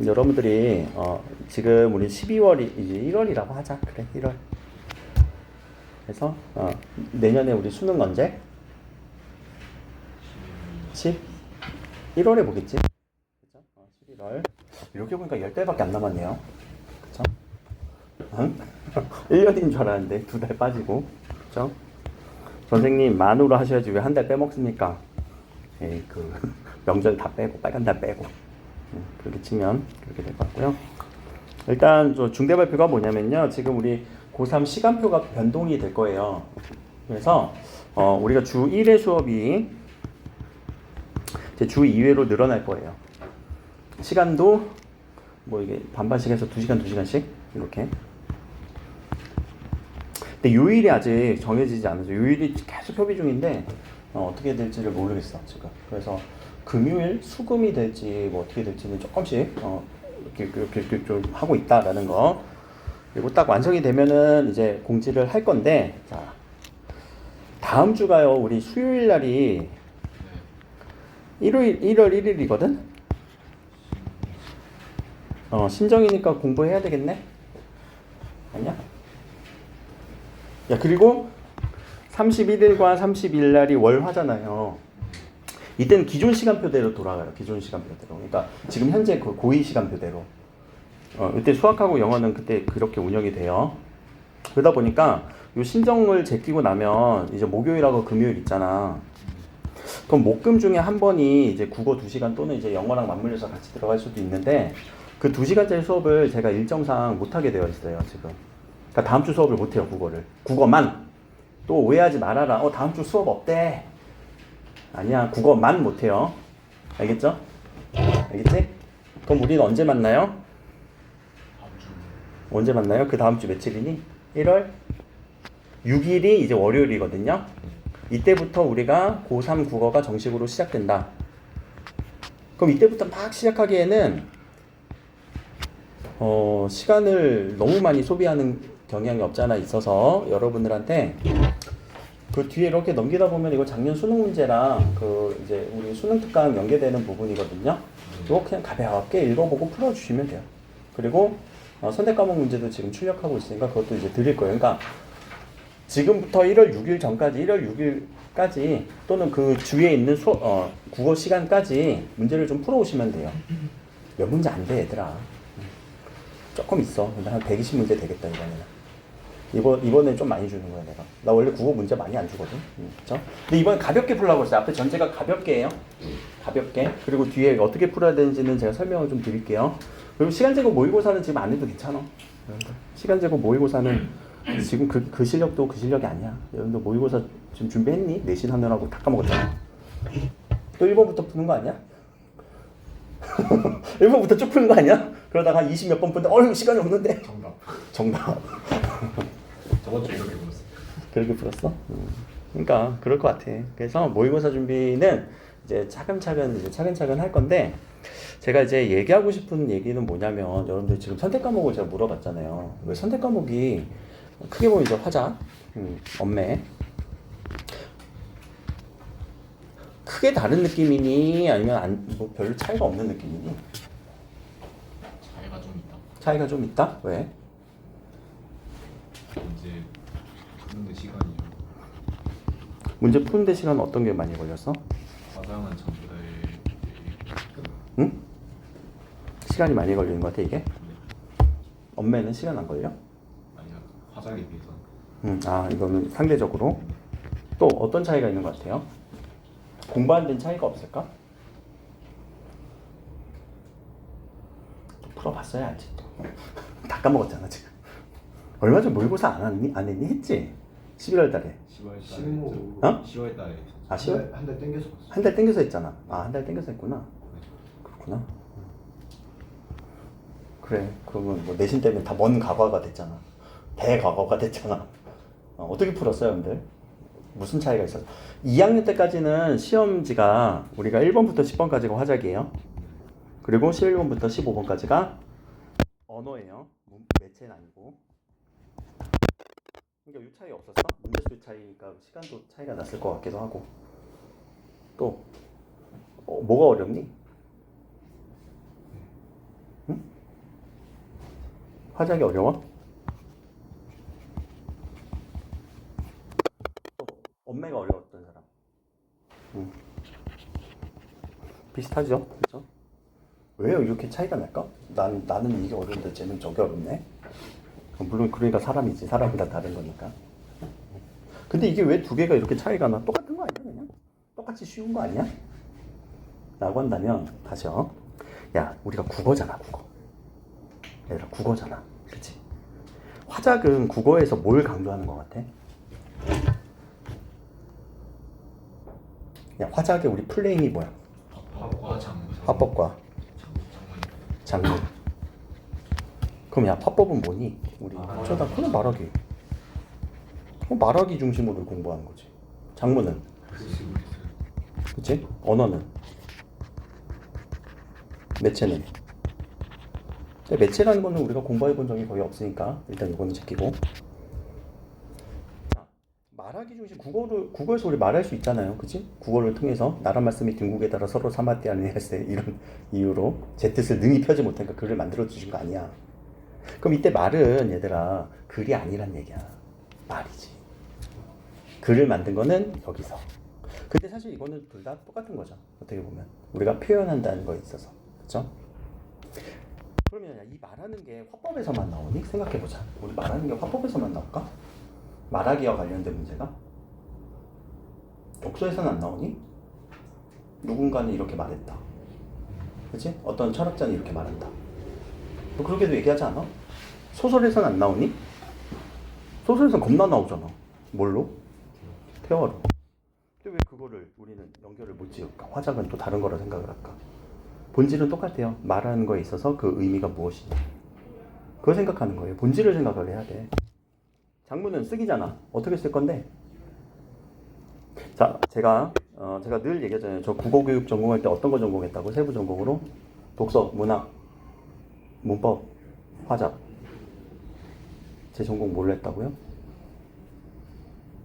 여러분들이 지금 우리 12월이 이제 1월이라고 하자. 그래, 1월. 그래서 내년에 우리 수능 언제? 11월에 보겠지? 그죠? 11월. 이렇게 보니까 10달밖에 안 남았네요. 그쵸? 응? 1년인 줄 알았는데 2달 빠지고. 그쵸? 선생님 만으로 하셔야지 왜 한 달 빼먹습니까? 에이, 명절 다 빼고 빨간 달 빼고. 그렇게 치면 그렇게 될 것 같고요. 일단 중대 발표가 뭐냐면요. 지금 우리 고3 시간표가 변동이 될 거예요. 그래서 우리가 주 1회 수업이 이제 주 2회로 늘어날 거예요. 시간도 뭐 이게 반반씩 해서 2시간 2시간씩 이렇게. 근데 요일이 아직 정해지지 않아서 요일이 계속 협의 중인데 어떻게 될지를 모르겠어 지금. 그래서 금요일 수금이 될지 뭐 어떻게 될지는 조금씩 이렇게 좀 하고 있다라는 거. 그리고 딱 완성이 되면은 이제 공지를 할 건데, 자 다음 주가요 우리 수요일 날이 1월 1일이거든. 신정이니까 공부해야 되겠네. 아니야? 야, 그리고 31일과 30일 날이 월화잖아요. 이때는 기존 시간표대로 돌아가요. 기존 시간표대로. 그러니까 지금 현재 그 고2 시간표대로. 이때 수학하고 영어는 그때 그렇게 운영이 돼요. 그러다 보니까 요 신정을 제끼고 나면 이제 목요일하고 금요일 있잖아. 그럼 목금 중에 한 번이 이제 국어 2시간 또는 이제 영어랑 맞물려서 같이 들어갈 수도 있는데 그 2시간짜리 수업을 제가 일정상 못하게 되어 있어요, 지금. 그러니까 다음 주 수업을 못해요, 국어를. 국어만. 또 오해하지 말아라. 다음 주 수업 없대. 아니야, 국어만 못해요. 알겠죠? 알겠지? 그럼 우리는 언제 만나요? 언제 만나요? 그 다음 주 며칠이니? 1월 6일이 이제 월요일이거든요. 이때부터 우리가 고3 국어가 정식으로 시작된다. 그럼 이때부터 막 시작하기에는 시간을 너무 많이 소비하는 경향이 없잖아 있어서 여러분들한테 그 뒤에 이렇게 넘기다 보면 이거 작년 수능 문제랑 그 이제 우리 수능 특강 연계되는 부분이거든요. 이거 그냥 가볍게 읽어보고 풀어주시면 돼요. 그리고 선택 과목 문제도 지금 출력하고 있으니까 그것도 이제 드릴 거예요. 그러니까 지금부터 1월 6일 전까지 1월 6일까지 또는 그 주위에 있는 국어 시간까지 문제를 좀 풀어오시면 돼요. 몇 문제 안 돼 얘들아. 조금 있어. 근데 한 120문제 되겠다 이번에는. 이번엔 좀 많이 주는 거야 내가. 나 원래 국어 문제 많이 안 주거든. 그렇죠? 근데 이번엔 가볍게 풀라고 했어요. 앞에 전체가 가볍게 해요. 가볍게. 그리고 뒤에 어떻게 풀어야 되는지는 제가 설명을 좀 드릴게요. 그리고 시간 제곱 모의고사는 지금 안 해도 괜찮아. 시간 제곱 모의고사는 지금 그 실력도 그 실력이 아니야. 여러분들 모의고사 지금 준비했니? 내신 하느라고 다 까먹었잖아. 또 1번부터 푸는 거 아니야? 1번부터 쭉 푸는 거 아니야? 그러다가 20 몇 번 푸는데 시간이 없는데. 정답. 저번 주에 이렇게 불렀어. 그렇게 풀었어? 그러니까 그럴 것 같아. 그래서 모의고사 준비는 이제 차근차근 할 건데 제가 이제 얘기하고 싶은 얘기는 뭐냐면 여러분들 지금 선택 과목을 제가 물어봤잖아요. 왜 선택 과목이 크게 보면 이제 화자, 엄매 크게 다른 느낌이니 아니면 뭐 별로 차이가 없는 느낌이니? 차이가 좀 있다. 차이가 좀 있다? 왜? 이제 푸는데 시간이 문제 푸는데 시간 어떤 게 많이 걸렸어? 과장은 전부에 응? 시간이 많이 걸리는 것 같아 이게? 엄매는 시간 안 걸려? 아니야 화장에 비해서. 이거는 상대적으로 또 어떤 차이가 있는 것 같아요? 공부하는 데는 차이가 없을까? 풀어봤어야 알지 또. 다 까먹었잖아 지금. 얼마 전 모의고사 안 했니? 했지? 11월 달에. 10월 달에 실무. 10월 달에 10월? 한 달 땡겨서 봤어. 한 달 땡겨서 했잖아. 한 달 땡겨서 했구나. 그렇구나. 그래. 그러면 뭐 내신 때문에 다 먼 과거가 됐잖아. 대과거가 됐잖아. 어떻게 풀었어요, 여러분들? 무슨 차이가 있어서? 2학년 때까지는 시험지가 우리가 1번부터 10번까지가 화작이에요. 그리고 11번부터 15번까지가 언어예요. 매체는 아니고. 그러니까 이 차이 없었어? 문제수 차이니까 시간도 차이가 났을 것 같기도 하고. 또 뭐가 어렵니? 응? 화작이 어려워? 엄매가 어려웠던 사람. 비슷하죠? 그렇죠? 왜 이렇게 차이가 날까? 나는 이게 어려운데 쟤는 저게 어렵네? 물론 그러니까 사람이지. 사람이 다 다른 거니까. 근데 이게 왜 두 개가 이렇게 차이가 나? 똑같은 거 아니야 그냥? 똑같이 쉬운 거 아니야? 라고 한다면 다시요. 야, 우리가 국어잖아, 국어. 얘들아, 국어잖아. 그치? 화작은 국어에서 뭘 강조하는 것 같아? 야, 화작의 우리 플레임이 뭐야? 화법과 장문. 화법과 장문. 그럼 야, 화법은 뭐니? 우리 어쩌다 그냥 말하기. 말하기 중심으로 공부하는 거지. 장문은? 그치? 언어는? 매체는? 근데 매체라는 거는 우리가 공부해 본 적이 거의 없으니까 일단 이거는 제끼고. 자, 말하기 중심 국어에서 우리 말할 수 있잖아요. 그치? 국어를 통해서 나라 말씀이 등국에 따라 서로 사마띠하는 할세 이런 이유로 제 뜻을 능히 펴지 못하니까 글을 만들어 주신 거 아니야. 그럼 이때 말은 얘들아 글이 아니란 얘기야. 말이지. 글을 만든 거는 여기서. 근데 사실 이거는 둘 다 똑같은 거죠. 어떻게 보면 우리가 표현한다는 거에 있어서. 그렇죠? 그러면 이 말하는 게 화법에서만 나오니? 생각해보자. 우리 말하는 게 화법에서만 나올까? 말하기와 관련된 문제가? 독서에서는 안 나오니? 누군가는 이렇게 말했다. 그치? 어떤 철학자는 이렇게 말한다. 뭐 그렇게도 얘기하지 않아? 소설에서는 안 나오니? 소설에서는 겁나 나오잖아. 뭘로? 태화로. 근데 왜 그거를 우리는 연결을 못 지을까? 화작은 또 다른 거라 생각을 할까? 본질은 똑같아요. 말하는 거에 있어서 그 의미가 무엇이냐. 그걸 생각하는 거예요. 본질을 생각을 해야 돼. 장문은 쓰기잖아. 어떻게 쓸 건데? 자, 제가 늘 얘기하잖아요. 저 국어교육 전공할 때 어떤 거 전공했다고? 세부 전공으로? 독서, 문학, 문법, 화작. 제 전공 뭘로 했다고요?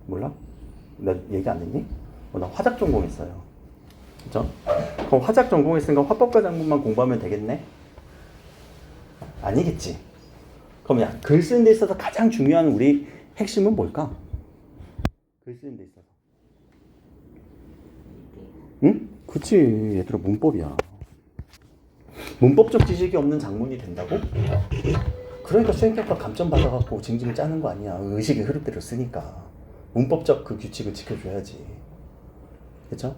몰라? 나 얘기 안 했니? 나 화작 전공했어요. 그죠? 그럼 화작 전공했으니까 화법과 장문만 공부하면 되겠네? 아니겠지. 그럼 야, 글 쓰는 데 있어서 가장 중요한 우리 핵심은 뭘까? 글 쓰는 데 있어서. 응? 그치. 얘들아, 문법이야. 문법적 지식이 없는 장문이 된다고? 그러니까 수행평가 감점 받아갖고 징징 짜는 거 아니야. 의식의 흐름대로 쓰니까. 문법적 그 규칙을 지켜줘야지. 그쵸?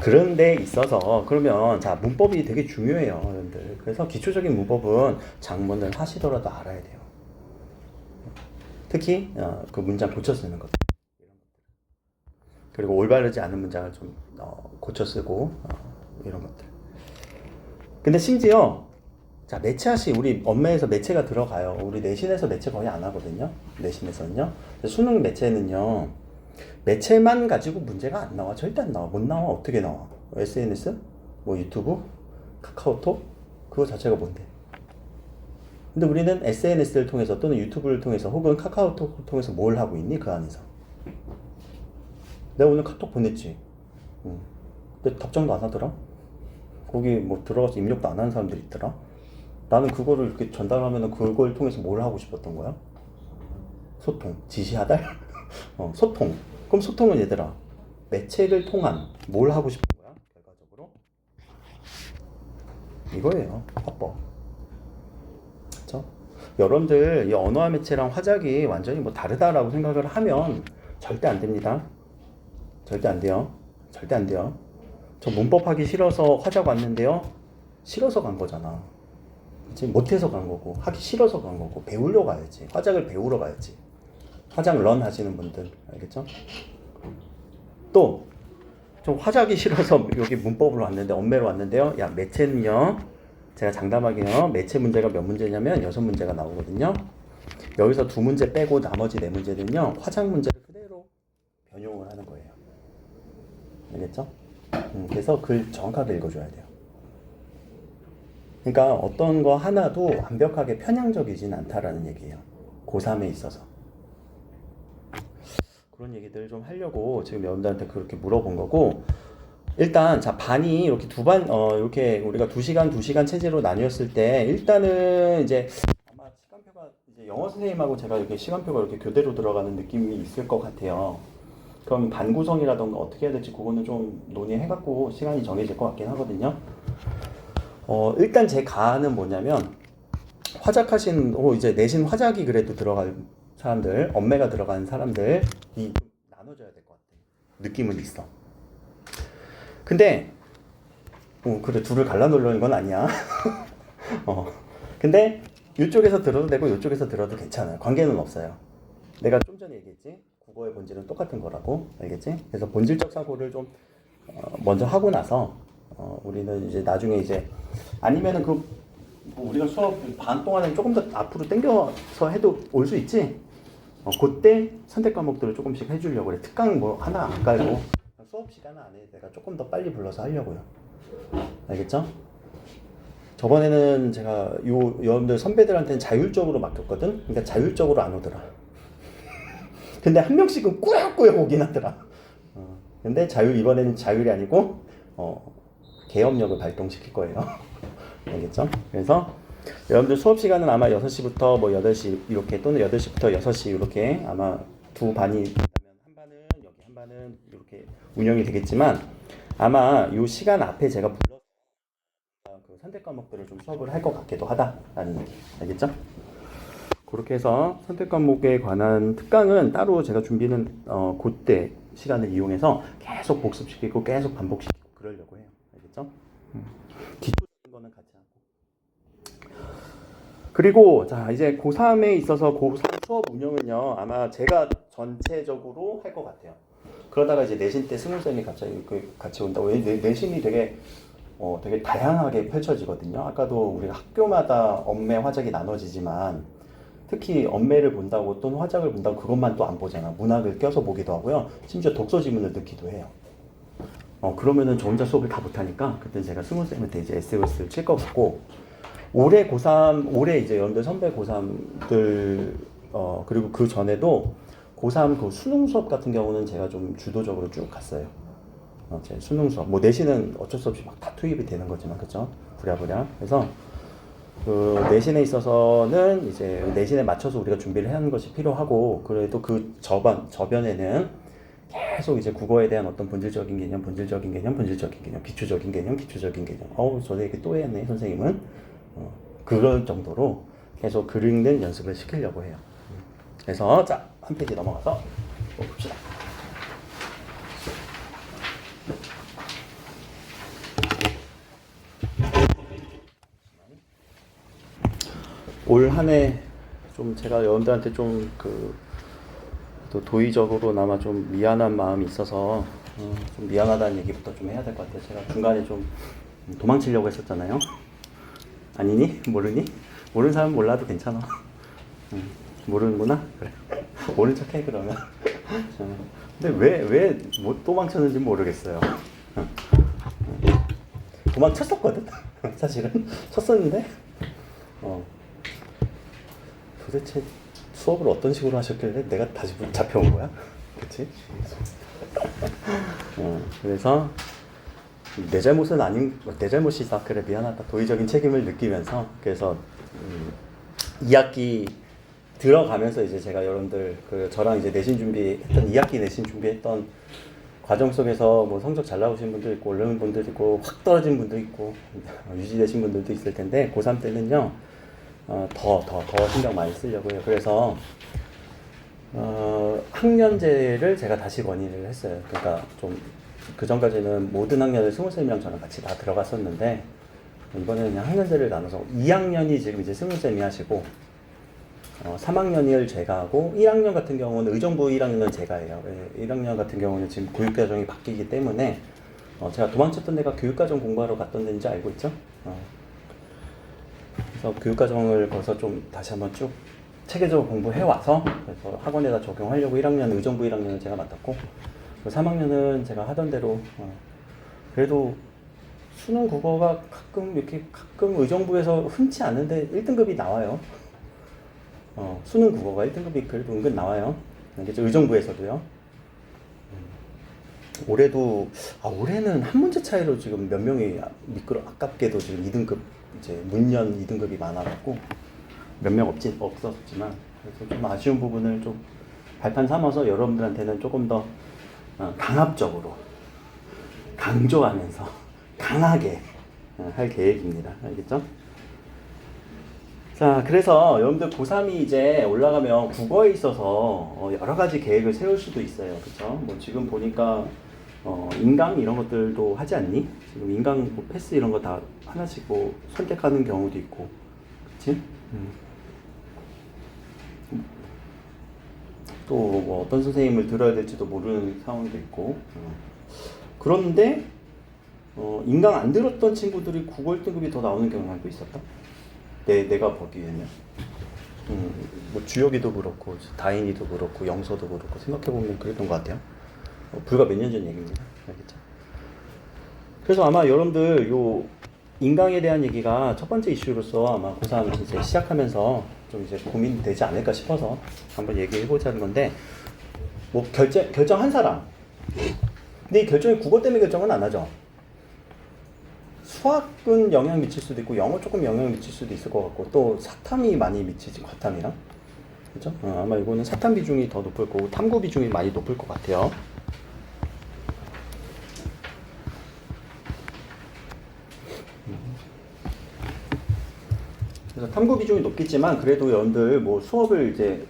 그런 데 있어서 그러면 자 문법이 되게 중요해요 여러분들. 그래서 기초적인 문법은 장문을 하시더라도 알아야 돼요. 특히 그 문장 고쳐 쓰는 것 그리고 올바르지 않은 문장을 좀 고쳐 쓰고 이런 것들. 근데 심지어 자 매체하시 우리 엄매에서 매체가 들어가요. 우리 내신에서 매체 거의 안 하거든요. 내신에서는요. 수능 매체는요. 매체만 가지고 문제가 안 나와. 절대 안 나와. 못 나와. 어떻게 나와? SNS? 뭐 유튜브? 카카오톡? 그거 자체가 뭔데? 근데 우리는 SNS를 통해서 또는 유튜브를 통해서 혹은 카카오톡을 통해서 뭘 하고 있니? 그 안에서. 내가 오늘 카톡 보냈지. 근데 답장도 안 하더라. 거기 뭐 들어가서 입력도 안 하는 사람들이 있더라. 나는 그거를 이렇게 전달하면 그걸 통해서 뭘 하고 싶었던 거야? 소통. 지시하달? 소통. 그럼 소통은 얘들아 매체를 통한 뭘 하고 싶은 거야? 결과적으로 이거예요. 화법. 그렇죠? 여러분들 이 언어와 매체랑 화작이 완전히 뭐 다르다라고 생각을 하면 절대 안 됩니다. 절대 안 돼요. 절대 안 돼요. 저 문법 하기 싫어서 화작 왔는데요. 싫어서 간 거잖아. 그치? 못해서 간 거고 하기 싫어서 간 거고 배우러 가야지. 화작을 배우러 가야지. 화작 런 하시는 분들 알겠죠? 또 좀 화작이 싫어서 여기 문법으로 왔는데 엄매로 왔는데요. 야 매체는요. 제가 장담하게요. 매체 문제가 몇 문제냐면 6문제가 나오거든요. 여기서 2문제 빼고 나머지 4문제는요. 화작 문제를 그대로 변용을 하는 거예요. 알겠죠? 그래서 글 정확하게 읽어줘야 돼요. 그러니까 어떤 거 하나도 완벽하게 편향적이진 않다라는 얘기예요. 고3에 있어서. 그런 얘기들 좀 하려고 지금 여러분들한테 그렇게 물어본 거고, 일단 자 반이 이렇게 이렇게 우리가 2시간 체제로 나뉘었을 때 일단은 이제 아마 영어 선생님하고 제가 이렇게 시간표가 이렇게 교대로 들어가는 느낌이 있을 것 같아요. 그럼 반 구성이라던가 어떻게 해야 될지 그거는 좀 논의해갖고 시간이 정해질 것 같긴 하거든요. 일단 제 가는 뭐냐면 화작하신 이제 내신 화작이 그래도 들어갈 사람들, 엄매가 들어가는 사람들이 좀 나눠져야 될 것 같아. 느낌은 있어. 근데 그래 둘을 갈라놓으려는 건 아니야. 근데 이쪽에서 들어도 되고 이쪽에서 들어도 괜찮아요. 관계는 없어요. 내가 좀 전에 얘기했지. 국어의 본질은 똑같은 거라고. 알겠지? 그래서 본질적 사고를 좀 먼저 하고 나서 우리는 이제 나중에 이제 아니면은 뭐 우리가 수업 반 동안은 조금 더 앞으로 당겨서 해도 올 수 있지. 그때 선택 과목들을 조금씩 해주려고 그래. 특강 뭐 하나 안 깔고 수업 시간 안에 내가 조금 더 빨리 불러서 하려고요. 알겠죠? 저번에는 제가 여러분들 선배들한테는 자율적으로 맡겼거든. 그러니까 자율적으로 안 오더라. 근데 한 명씩은 꾸역꾸역 오긴 하더라. 근데 이번에는 자율이 아니고 계엄력을 발동시킬 거예요. 알겠죠? 그래서 여러분들 수업 시간은 아마 6시부터 뭐 8시 이렇게 또는 8시부터 6시 이렇게 아마 두 반이 있다면 한 반은 여기 한 반은 이렇게 운영이 되겠지만 아마 이 시간 앞에 제가 불러서 그 선택 과목들을 좀 수업을 할 것 같기도 하다라는 얘기. 알겠죠? 그렇게 해서 선택 과목에 관한 특강은 따로 제가 준비는 그때 시간을 이용해서 계속 복습시키고 계속 반복시키고 그러려고 해요. 알겠죠? 기초적인 거는 같이 하고. 그리고 자 이제 고3에 있어서 고3 수업 운영은요 아마 제가 전체적으로 할 것 같아요. 그러다가 이제 내신 때 승훈쌤이 갑자기 같이 온다고. 내신이 되게 다양하게 펼쳐지거든요. 아까도 우리가 학교마다 엄매 화작이 나눠지지만 특히 엄매를 본다고 또는 화작을 본다고 그것만 또 안 보잖아. 문학을 껴서 보기도 하고요. 심지어 독서 지문을 넣기도 해요. 그러면은 저 혼자 수업을 다 못하니까 그때 제가 승훈쌤한테 이제 SOS를 칠 것 같고 올해 고3, 올해 이제 여러분들 선배 고3들 그리고 그 전에도 고3 그 수능 수업 같은 경우는 제가 좀 주도적으로 쭉 갔어요. 제 수능 수업 뭐 내신은 어쩔 수 없이 막 다 투입이 되는 거지만 그죠? 부랴부랴. 그래서 그 내신에 있어서는 이제 내신에 맞춰서 우리가 준비를 하는 것이 필요하고 그래도 그 저변에는 계속 이제 국어에 대한 어떤 본질적인 개념, 본질적인 개념, 본질적인 개념, 기초적인 개념, 기초적인 개념. 저에게 또 했네 선생님은. 그런 정도로 계속 글 읽는 연습을 시키려고 해요. 그래서 자, 한 페이지 넘어가서 봅시다. 올 한 해 좀 제가 여러분들한테 좀 또 도의적으로나마 좀 미안한 마음이 있어서 좀 미안하다는 얘기부터 좀 해야 될 것 같아요. 제가 중간에 좀 도망치려고 했었잖아요. 아니니? 모르니? 모르는 사람 몰라도 괜찮아. 모르는구나? 그래. 모른 척해 그러면. 근데 왜 못 도망쳤는지 모르겠어요. 도망쳤었거든. 사실은 쳤었는데 도대체 수업을 어떤 식으로 하셨길래 내가 다시 잡혀온 거야? 그치? 그래서 내 잘못은 아닌, 내 잘못이다. 그래 미안하다. 도의적인 책임을 느끼면서 그래서 2학기 들어가면서 이제 제가 여러분들 저랑 이제 내신 준비했던 2학기 내신 준비했던 과정 속에서 뭐 성적 잘 나오신 분도 있고 올라온 분도 있고 확 떨어진 분도 있고 유지되신 분들도 있을 텐데 고3 때는요 더 신경 많이 쓰려고 해요. 그래서 학년제를 제가 다시 건의를 했어요. 그러니까 좀 그 전까지는 모든 학년을 승훈쌤이랑 저랑 같이 다 들어갔었는데 이번에는 그냥 학년제를 나눠서 2학년이 지금 이제 승훈쌤이 하시고 3학년을 제가 하고 1학년 같은 경우는 의정부 1학년은 제가 해요. 1학년 같은 경우는 지금 교육과정이 바뀌기 때문에 제가 도망쳤던 데가 교육과정 공부하러 갔던 데인지 알고 있죠? 그래서 교육과정을 거기서 좀 다시 한번 쭉 체계적으로 공부해와서 그래서 학원에다 적용하려고 1학년 의정부 1학년을 제가 맡았고 3학년은 제가 하던 대로 그래도 수능 국어가 가끔 의정부에서 흔치 않은데 1등급이 나와요. 수능 국어가 1등급이 그래도 은근 나와요. 의정부에서도요. 올해는 한 문제 차이로 지금 몇 명이 아깝게도 지금 2등급 이제 문연 2등급이 많아갖고 몇 명 없었지만 그래서 좀 아쉬운 부분을 좀 발판 삼아서 여러분들한테는 조금 더 강압적으로 강조하면서 강하게 할 계획입니다. 알겠죠? 자, 그래서 여러분들 고3이 이제 올라가면 국어에 있어서 여러 가지 계획을 세울 수도 있어요. 그쵸? 뭐 지금 보니까 인강 이런 것들도 하지 않니? 지금 인강 뭐 패스 이런 거 다 하나씩 뭐 선택하는 경우도 있고, 그치? 또 뭐 어떤 선생님을 들어야 될지도 모르는 상황도 있고. 그런데 인강 안 들었던 친구들이 국어 1등급이 더 나오는 경향도 있었다. 내가 보기에는 뭐 주혁이도 그렇고 다인이도 그렇고 영서도 그렇고 생각해보면 그랬던 것 같아요. 불과 몇 년 전 얘기입니다. 알겠죠? 그래서 아마 여러분들 요 인강에 대한 얘기가 첫 번째 이슈로서 아마 고3 이제 시작하면서 좀 이제 고민되지 않을까 싶어서 한번 얘기해보자는 건데, 뭐 결정한 사람, 근데 이 결정이 국어 때문에 결정은 안 하죠. 수학은 영향 미칠 수도 있고 영어 조금 영향 미칠 수도 있을 것 같고, 또 사탐이 많이 미치지, 과탐이랑. 그죠? 아마 이거는 사탐 비중이 더 높을 거고 탐구 비중이 많이 높을 것 같아요. 그래서 탐구 비중이 높겠지만 그래도 여러분들 뭐 수업을 이제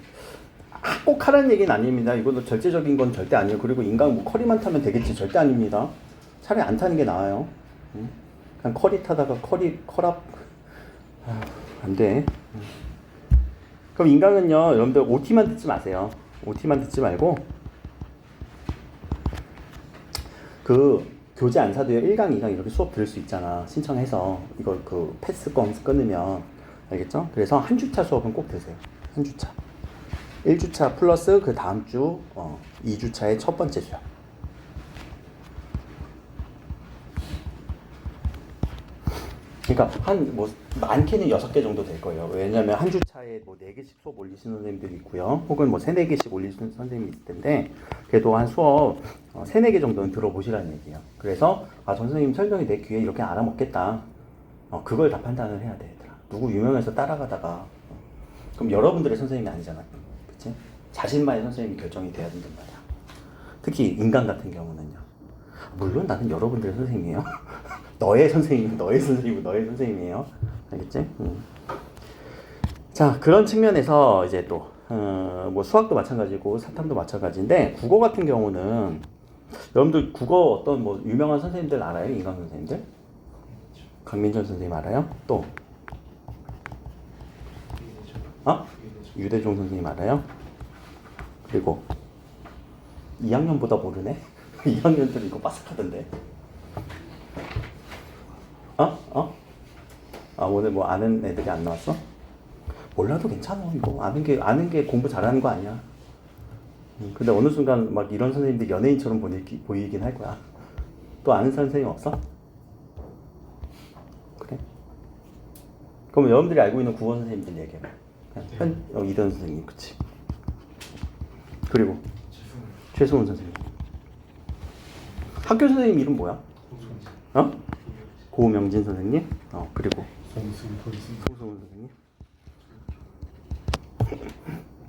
꼭 하라는 얘기는 아닙니다. 이거는 절제적인 건 절대 아니에요. 그리고 인강 뭐 커리만 타면 되겠지, 절대 아닙니다. 차라리 안 타는 게 나아요. 그냥 커리 타다가 컬업 안 돼. 그럼 인강은요, 여러분들 OT만 듣지 마세요. OT만 듣지 말고 그 교재 안 사도요 1강, 2강 이렇게 수업 들을 수 있잖아. 신청해서 이걸 그 패스권 끊으면. 알겠죠? 그래서 한 주차 수업은 꼭 들으세요. 한 주차. 1주차 플러스 그 다음 주 2주차의 첫 번째 수업. 그러니까 한 뭐 많게는 6개 정도 될 거예요. 왜냐면 한 주차에 뭐 4개씩 수업 올리시는 선생님들이 있고요. 혹은 뭐 3, 4개씩 올리시는 선생님이 있을 텐데, 그래도 한 수업 3, 4개 정도는 들어보시라는 얘기예요. 그래서 전 선생님 설명이 내 귀에 이렇게 알아먹겠다. 그걸 다 판단을 해야 돼, 얘들아. 누구 유명해서 따라가다가 그럼 여러분들의 선생님이 아니잖아. 그치? 자신만의 선생님이 결정이 돼야 된단 말이야. 특히 인간 같은 경우는요. 물론 나는 여러분들의 선생님이에요. 너의 선생님은 너의 선생님이고 너의 선생님이에요. 알겠지? 자, 그런 측면에서 이제 또 뭐 수학도 마찬가지고 사탐도 마찬가지인데, 국어 같은 경우는 여러분들 국어 어떤 뭐 유명한 선생님들 알아요? 인강 선생님들? 강민철 선생님 알아요? 또 유대종 선생님 알아요? 그리고 2학년보다 모르네? 2학년들은 이거 빠삭하던데. 오늘 뭐 아는 애들이 안 나왔어? 몰라도 괜찮아. 이거 아는 게 공부 잘하는 거 아니야. 근데 어느 순간 막 이런 선생님들 연예인처럼 보이긴 할 거야. 또 아는 선생님 없어? 그래? 그럼 여러분들이 알고 있는 국어 선생님들 얘기해봐. 이던 선생님, 그치? 그리고 최승훈 선생님. 학교 선생님 이름 뭐야? 고명진 선생님? 그리고 송승훈 선생님.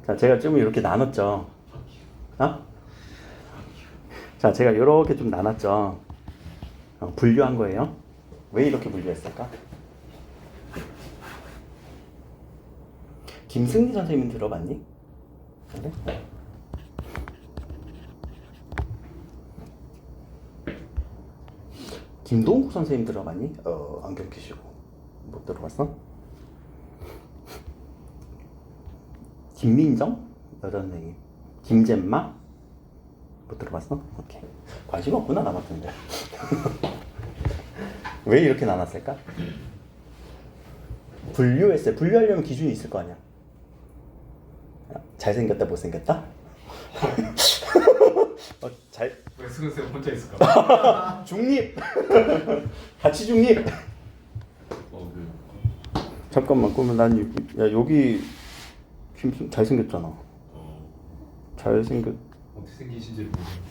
자, 제가 좀 이렇게 나눴죠. 자, 제가 이렇게 좀 나눴죠. 분류한 거예요. 왜 이렇게 분류했을까? 김승리 선생님 들어봤니? 그래? 김동국 선생님 들어봤니? 안경 끼시고. 못 들어봤어? 김민정? 여자 선생님. 김잼마? 못 들어봤어? 오케이. 관심 없구나, 나 같은데. 왜 이렇게 나눴을까? 분류했어요. 분류하려면 기준이 있을 거 아니야. 잘생겼다, 못생겼다? 왜 승은쌤 혼자 있을까? 중립! 같이 중립! 잠깐만, 그러면 난 여기 잘생겼잖아. 잘생겼... 어떻게 생기신지 모르겠는데.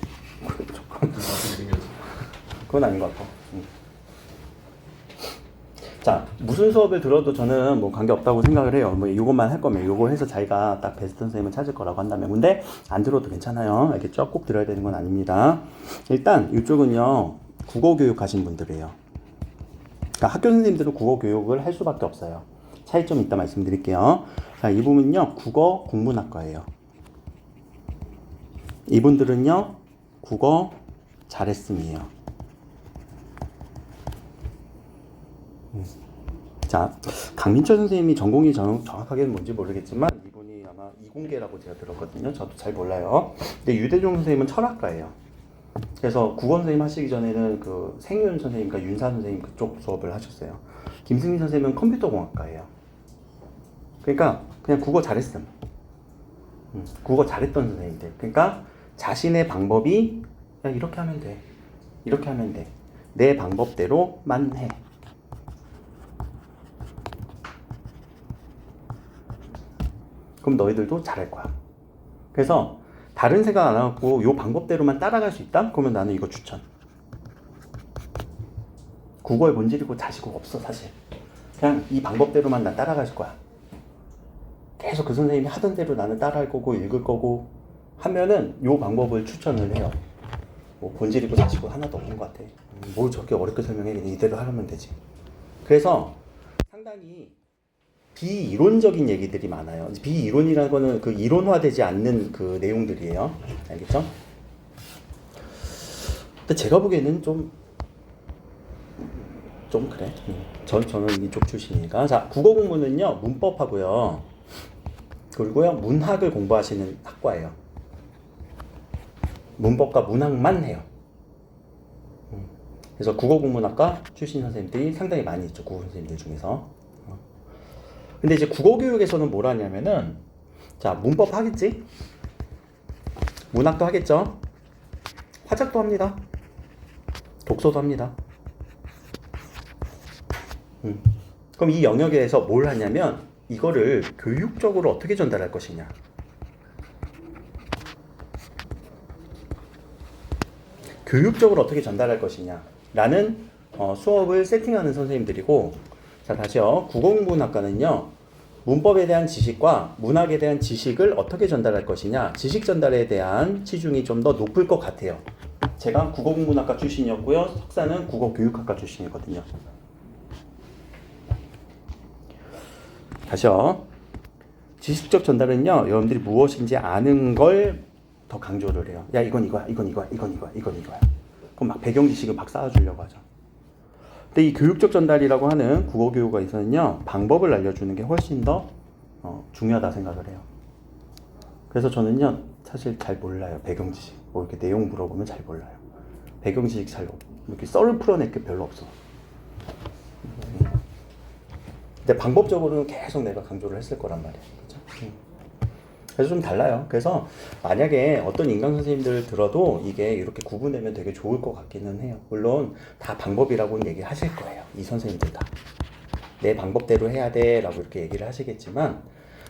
그래, 잠깐. 어떻게 생겼지? 그건 아닌 것 같아. 자, 무슨 수업을 들어도 저는 뭐 관계 없다고 생각을 해요. 뭐 이것만 할 거면 이거 해서 자기가 딱 베스트 선생님을 찾을 거라고 한다면. 근데 안 들어도 괜찮아요. 알겠죠? 꼭 들어야 되는 건 아닙니다. 일단 이쪽은요, 국어 교육 하신 분들이에요. 그러니까 학교 선생님들은 국어 교육을 할 수밖에 없어요. 차이점이 있다 말씀드릴게요. 자, 이 부분은요, 국어 국문학과예요. 이분들은요, 국어 잘했음이에요. 자, 강민철 선생님이 전공이 정확하게는 뭔지 모르겠지만 이분이 아마 이공계라고 제가 들었거든요. 저도 잘 몰라요. 근데 유대종 선생님은 철학과예요. 그래서 국어 선생님 하시기 전에는 그 생윤 선생님, 그러니까 윤사 선생님 그쪽 수업을 하셨어요. 김승민 선생님은 컴퓨터공학과예요. 그러니까 그냥 국어 잘했음. 국어 잘했던 선생님들. 그러니까 자신의 방법이 그냥 이렇게 하면 돼. 이렇게 하면 돼. 내 방법대로만 해. 그럼 너희들도 잘할 거야. 그래서 다른 생각 안 하고 이 방법대로만 따라갈 수 있다? 그러면 나는 이거 추천. 국어의 본질이고 자시고 없어 사실. 그냥 이 방법대로만 난 따라갈 거야. 계속 그 선생님이 하던 대로 나는 따라할 거고 읽을 거고 하면은 이 방법을 추천을 해요. 뭐 본질이고 자시고 하나도 없는 것 같아. 뭘 저렇게 어렵게 설명해. 그냥 이대로 하면 되지. 그래서 상당히 비이론적인 얘기들이 많아요. 비이론이라는 거는 그 이론화되지 않는 그 내용들이에요. 알겠죠? 근데 제가 보기에는 좀 그래. 저는 이쪽 출신이니까. 자, 국어 공부는요, 문법하고요. 그리고요, 문학을 공부하시는 학과예요. 문법과 문학만 해요. 그래서 국어 국문학과 출신 선생님들이 상당히 많이 있죠. 국어 선생님들 중에서. 근데 이제 국어 교육에서는 뭘 하냐면은, 자, 문법 하겠지? 문학도 하겠죠? 화작도 합니다. 독서도 합니다. 그럼 이 영역에서 뭘 하냐면, 이거를 교육적으로 어떻게 전달할 것이냐. 교육적으로 어떻게 전달할 것이냐. 라는 수업을 세팅하는 선생님들이고, 자, 다시요. 국어국문학과는요, 문법에 대한 지식과 문학에 대한 지식을 어떻게 전달할 것이냐, 지식 전달에 대한 치중이 좀 더 높을 것 같아요. 제가 국어국문학과 출신이었고요. 석사는 국어교육학과 출신이거든요. 다시요. 지식적 전달은요, 여러분들이 무엇인지 아는 걸 더 강조를 해요. 야, 이건 이거야, 이건 이거야, 이건 이거야, 이건 이거야. 그럼 막 배경 지식을 막 쌓아주려고 하죠. 근데 이 교육적 전달이라고 하는 국어 교육에서는요, 방법을 알려주는 게 훨씬 더 중요하다 생각을 해요. 그래서 저는요, 사실 잘 몰라요. 배경 지식. 뭐 이렇게 내용 물어보면 잘 몰라요. 배경 지식 잘 이렇게 썰을 풀어낼 게 별로 없어. 근데 방법적으로는 계속 내가 강조를 했을 거란 말이에요. 그렇죠? 그래서 좀 달라요. 그래서 만약에 어떤 인강 선생님들 들어도 이게 이렇게 구분되면 되게 좋을 것 같기는 해요. 물론 다 방법이라고는 얘기하실 거예요. 이 선생님들 다. 내 방법대로 해야 돼 라고 이렇게 얘기를 하시겠지만,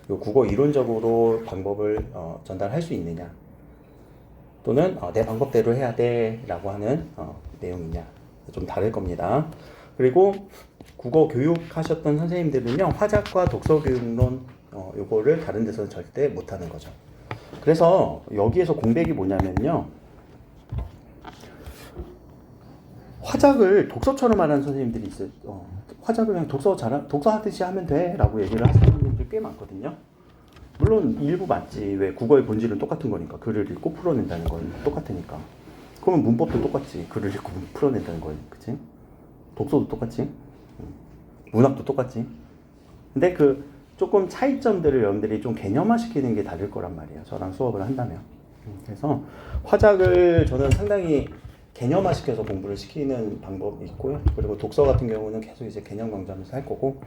요 국어 이론적으로 방법을 전달할 수 있느냐, 또는 내 방법대로 해야 돼 라고 하는 내용이냐, 좀 다를 겁니다. 그리고 국어 교육 하셨던 선생님들은요, 화작과 독서 교육론 요거를 다른 데서는 절대 못하는 거죠. 그래서 여기에서 공백이 뭐냐면요, 화작을 독서처럼 하는 선생님들이 있어요. 화작을 그냥 독서하듯이 하면 돼 라고 얘기를 하시는 선생님들이 꽤 많거든요. 물론 일부 맞지. 왜 국어의 본질은 똑같은 거니까. 글을 읽고 풀어낸다는 건 똑같으니까. 그러면 문법도 똑같지. 글을 읽고 풀어낸다는 거예요. 그치? 독서도 똑같지. 문학도 똑같지. 근데 그 조금 차이점들을 여러분들이 좀 개념화시키는 게 다를 거란 말이에요. 저랑 수업을 한다면. 그래서 화작을 저는 상당히 개념화시켜서 공부를 시키는 방법이 있고요. 그리고 독서 같은 경우는 계속 이제 개념 강좌하면서 할 거고.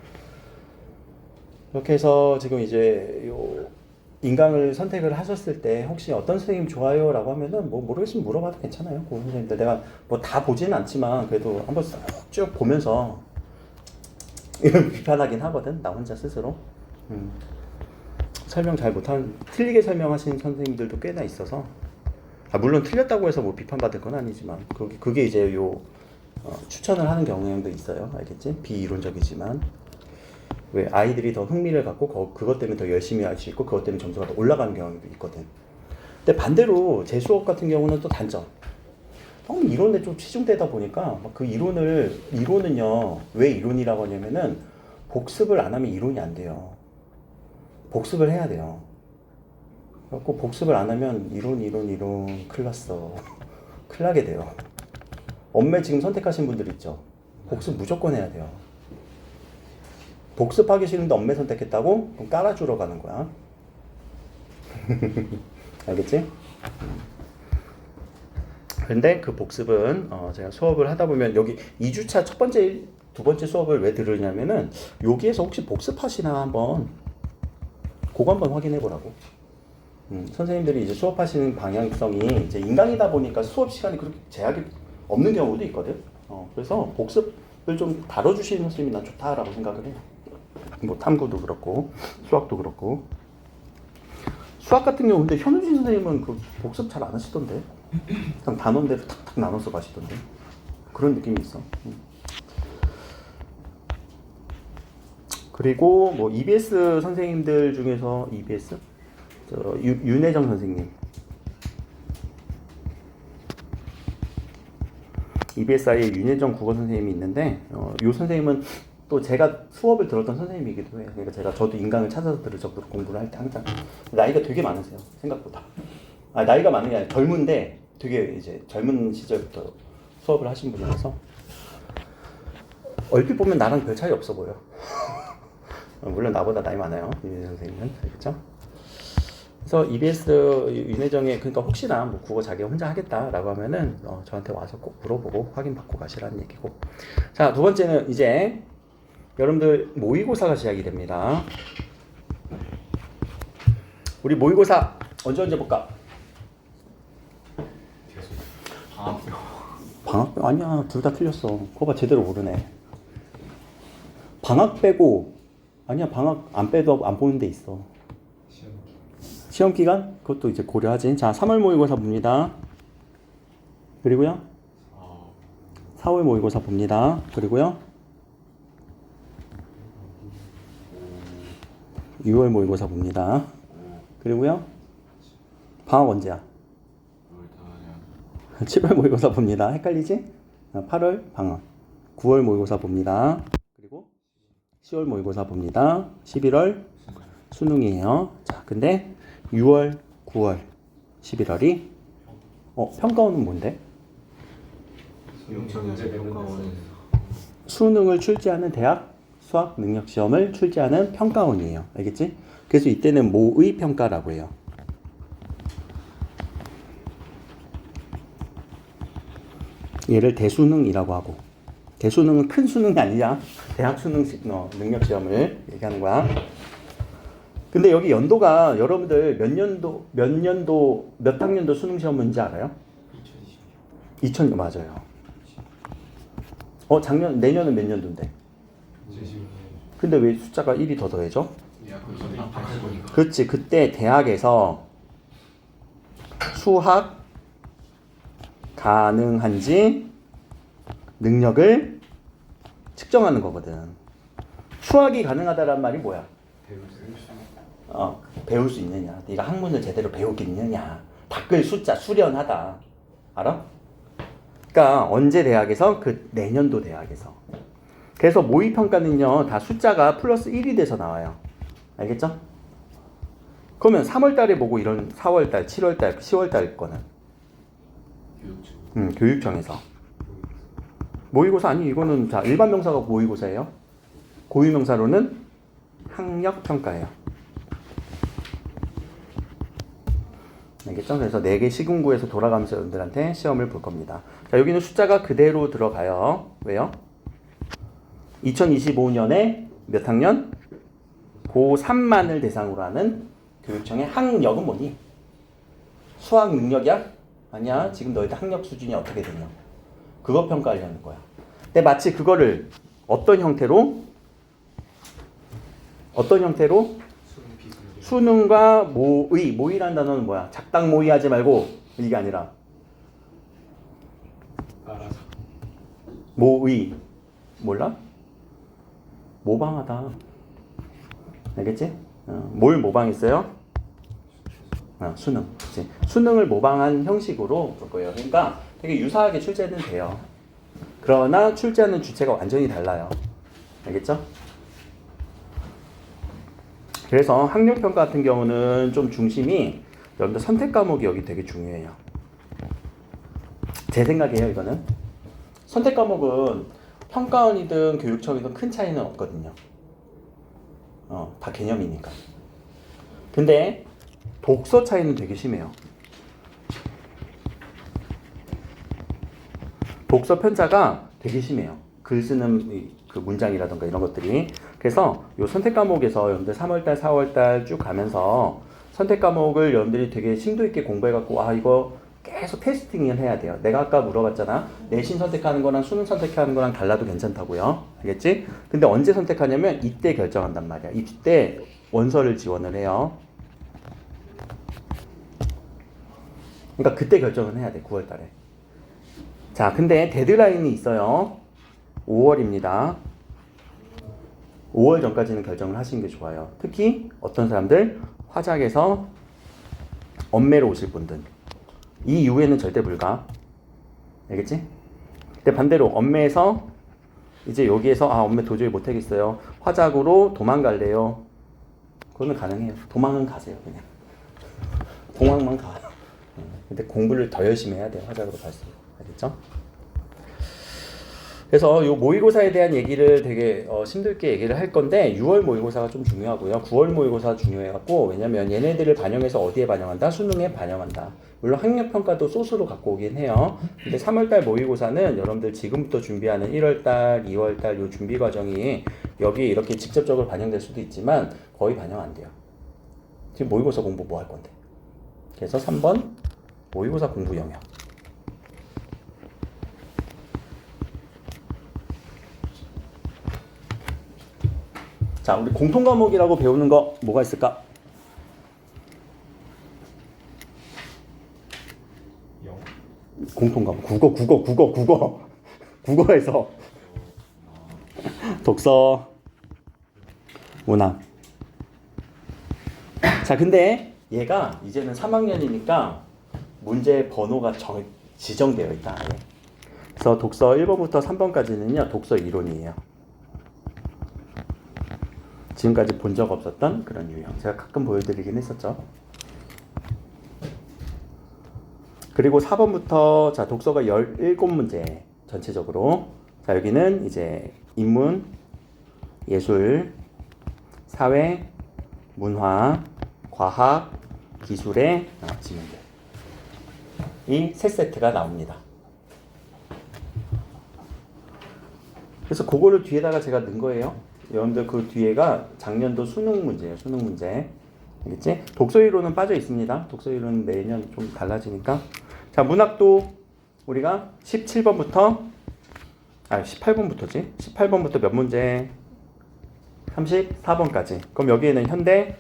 이렇게 해서 지금 이제 요 인강을 선택을 하셨을 때 혹시 어떤 선생님 좋아요? 라고 하면은 뭐 모르겠으면 물어봐도 괜찮아요. 그 선생님들 내가 뭐 다 보지는 않지만 그래도 한번 쭉 보면서 비판하긴 하거든. 나 혼자 스스로. 설명 잘 못한, 틀리게 설명하시는 선생님들도 꽤나 있어서, 물론 틀렸다고 해서 뭐 비판받을 건 아니지만, 그게 이제 요 추천을 하는 경향도 있어요. 알겠지? 비이론적이지만 왜 아이들이 더 흥미를 갖고 그것 때문에 더 열심히 할 수 있고 그것 때문에 점수가 더 올라가는 경향도 있거든. 근데 반대로 제 수업 같은 경우는 또 단점. 너무 이론에 좀 치중되다 보니까 그 이론은요 왜 이론이라고 하냐면은 복습을 안 하면 이론이 안 돼요. 복습을 해야 돼요. 그래갖고 복습을 안 하면 이론 큰일 났어. 큰일 나게 돼요. 엄매 지금 선택하신 분들 있죠? 복습 무조건 해야 돼요. 복습하기 싫은데 엄매 선택했다고? 그럼 깔아주러 가는 거야. 알겠지? 근데 그 복습은 제가 수업을 하다 보면 여기 2주차 첫 번째, 두 번째 수업을 왜 들으냐면은 여기에서 혹시 복습하시나 한번 그거 한번 확인해 보라고. 선생님들이 이제 수업하시는 방향성이 이제 인강이다 보니까 수업 시간이 그렇게 제약이 없는 경우도 있거든. 그래서 복습을 좀 다뤄주시는 선생님이 난 좋다라고 생각을 해요. 뭐 탐구도 그렇고 수학도 그렇고. 수학 같은 경우 근데 현우진 선생님은 그 복습 잘 안 하시던데. 그냥 단원대로 탁탁 나눠서 가시던데. 그런 느낌이 있어. 그리고 뭐 EBS 선생님들 중에서 EBS 윤혜정 선생님, EBSI의 윤혜정 국어 선생님이 있는데 이 선생님은 또 제가 수업을 들었던 선생님이기도 해요. 그러니까 저도 인강을 찾아서 들을 정도로 공부를 할 때 항상 나이가 되게 많으세요. 생각보다. 나이가 많은 게 아니라 젊은데 되게 이제 젊은 시절부터 수업을 하신 분이라서 얼핏 보면 나랑 별 차이 없어 보여. 물론 나보다 나이 많아요. 윤혜정 선생님은. 알겠죠? 그래서 EBS 윤혜정의 그러니까 혹시나 뭐 국어 자기 혼자 하겠다라고 하면은 저한테 와서 꼭 물어보고 확인받고 가시라는 얘기고. 자, 두 번째는 이제 여러분들 모의고사가 시작이 됩니다. 우리 모의고사 언제 볼까? 방학 아니야, 둘 다 틀렸어. 그거 봐, 제대로 모르네. 방학 빼고 아니야, 방학 안 빼도 안 보는 데 있어. 시험 기간? 그것도 이제 고려하지. 자, 3월 모의고사 봅니다. 그리고요 4월 모의고사 봅니다. 그리고요 6월 모의고사 봅니다. 그리고요 방학 언제야? 7월 모의고사 봅니다. 헷갈리지? 8월 방학. 9월 모의고사 봅니다. 그리고 10월 모의고사 봅니다. 11월 수능이에요. 자, 근데 6월, 9월, 11월이 평가원은 뭔데? 수능을 출제하는 대학 수학 능력 시험을 출제하는 평가원이에요. 알겠지? 그래서 이때는 모의 평가라고 해요. 얘를 대수능이라고 하고, 대수능은 큰 수능이 아니야. 대학 수능 능력 시험을 얘기하는 거야. 근데 여기 연도가 여러분들 몇 학년도 수능 시험 문제 알아요? 2020 맞아요. 내년은 몇 년도인데? 근데 왜 숫자가 1이 더 더해져? 그렇지. 그때 대학에서 수학 가능한지 능력을 측정하는 거거든. 수학이 가능하다란 말이 뭐야? 배울 수 있느냐, 네가 학문을 제대로 배우겠느냐, 닦을 숫자 수련하다. 알아? 그러니까 언제 대학에서? 그 내년도 대학에서. 그래서 모의평가는요 다 숫자가 플러스 1이 돼서 나와요. 알겠죠? 그러면 3월달에 보고 이런 4월달, 7월달, 10월달 거는 교육청에서. 모의고사 아니, 이거는 자 일반 명사가 모의고사예요. 고유 명사로는 학력평가예요. 알겠죠? 그래서 4개 시군구에서 돌아가면서 여러분들한테 시험을 볼 겁니다. 자, 여기는 숫자가 그대로 들어가요. 왜요? 2025년에 몇 학년? 고3만을 대상으로 하는 교육청의 학력은 뭐니? 수학 능력이야? 아니야. 지금 너희들 학력 수준이 어떻게 되냐? 그거 평가하려는 거야. 근데 마치 그거를 어떤 형태로? 수능과 모의라는 단어는 뭐야? 작당 모의하지 말고 이게 아니라 모의. 몰라? 모방하다. 알겠지? 뭘 모방했어요? 수능. 그치? 수능을 모방한 형식으로 볼 거예요. 그러니까 되게 유사하게 출제는 돼요. 그러나 출제하는 주체가 완전히 달라요. 알겠죠? 그래서 학력평가 같은 경우는 좀 중심이 여러분들 선택 과목이 여기 되게 중요해요. 제 생각이에요, 이거는. 선택 과목은 평가원이든 교육청이든 큰 차이는 없거든요. 다 개념이니까. 근데 독서 차이는 되게 심해요. 독서 편차가 되게 심해요. 글 쓰는 그 문장이라던가 이런 것들이. 그래서 요 선택 과목에서 여러분들 3월달, 4월달 쭉 가면서 선택 과목을 여러분들이 되게 심도 있게 공부해갖고 이거 계속 테스팅을 해야 돼요. 내가 아까 물어봤잖아. 내신 선택하는 거랑 수능 선택하는 거랑 달라도 괜찮다고요. 알겠지? 근데 언제 선택하냐면 이때 결정한단 말이야. 이때 원서를 지원을 해요. 그러니까 그때 결정을 해야 돼. 9월 달에. 자, 근데 데드라인이 있어요. 5월입니다. 5월 전까지는 결정을 하시는 게 좋아요. 특히 어떤 사람들 화작에서 엄매로 오실 분들 이 이후에는 절대 불가. 알겠지? 근데 반대로 엄매에서 이제 여기에서 엄매 도저히 못하겠어요. 화작으로 도망갈래요. 그거는 가능해요. 도망은 가세요. 그냥 도망만 가. 근데 공부를 더 열심히 해야 돼요. 화작으로 갈수록. 알겠죠? 그래서 이 모의고사에 대한 얘기를 되게 힘들게 얘기를 할 건데 6월 모의고사가 좀 중요하고요. 9월 모의고사 중요해갖고 왜냐면 얘네들을 반영해서 어디에 반영한다? 수능에 반영한다. 물론 학력평가도 소스로 갖고 오긴 해요. 근데 3월달 모의고사는 여러분들 지금부터 준비하는 1월달, 2월달 요 준비 과정이 여기에 이렇게 직접적으로 반영될 수도 있지만 거의 반영 안 돼요. 지금 모의고사 공부 뭐 할 건데? 그래서 3번 모의고사 공부 영역. 자, 우리 공통과목이라고 배우는 거 뭐가 있을까? 공통과목. 국어에서 독서, 문학. 자, 근데 얘가 이제는 3학년이니까 문제 번호가 지정되어 있다. 그래서 독서 1번부터 3번까지는요, 독서 이론이에요. 지금까지 본 적 없었던 그런 유형. 제가 가끔 보여드리긴 했었죠. 그리고 4번부터 자 독서가 17문제 전체적으로. 자 여기는 이제 인문, 예술, 사회, 문화, 과학, 기술의 지문들. 이 세 세트가 나옵니다. 그래서 그거를 뒤에다가 제가 넣은 거예요. 여러분들 그 뒤에가 작년도 수능 문제예요. 수능 문제. 알겠지? 독서 이론은 빠져 있습니다. 독서 이론은 매년 좀 달라지니까. 자, 문학도 우리가 17번부터 18번부터지. 18번부터 몇 문제? 34번까지. 그럼 여기에는 현대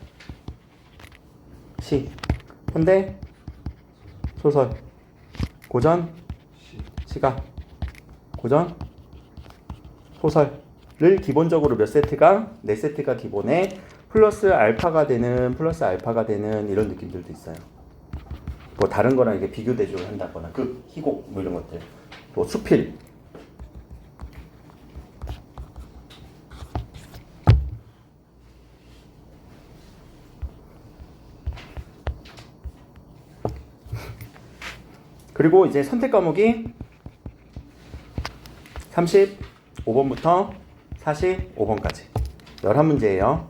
시, 현대 소설, 고전 시가, 고전 소설을 기본적으로 몇 세트가? 4세트가 기본에 플러스 알파가 되는 이런 느낌들도 있어요. 뭐 다른 거랑 이게 비교 대조를 한다거나 그 희곡 뭐 이런 것들. 뭐 수필. 그리고 이제 선택 과목이 35번부터 45번까지 11문제예요.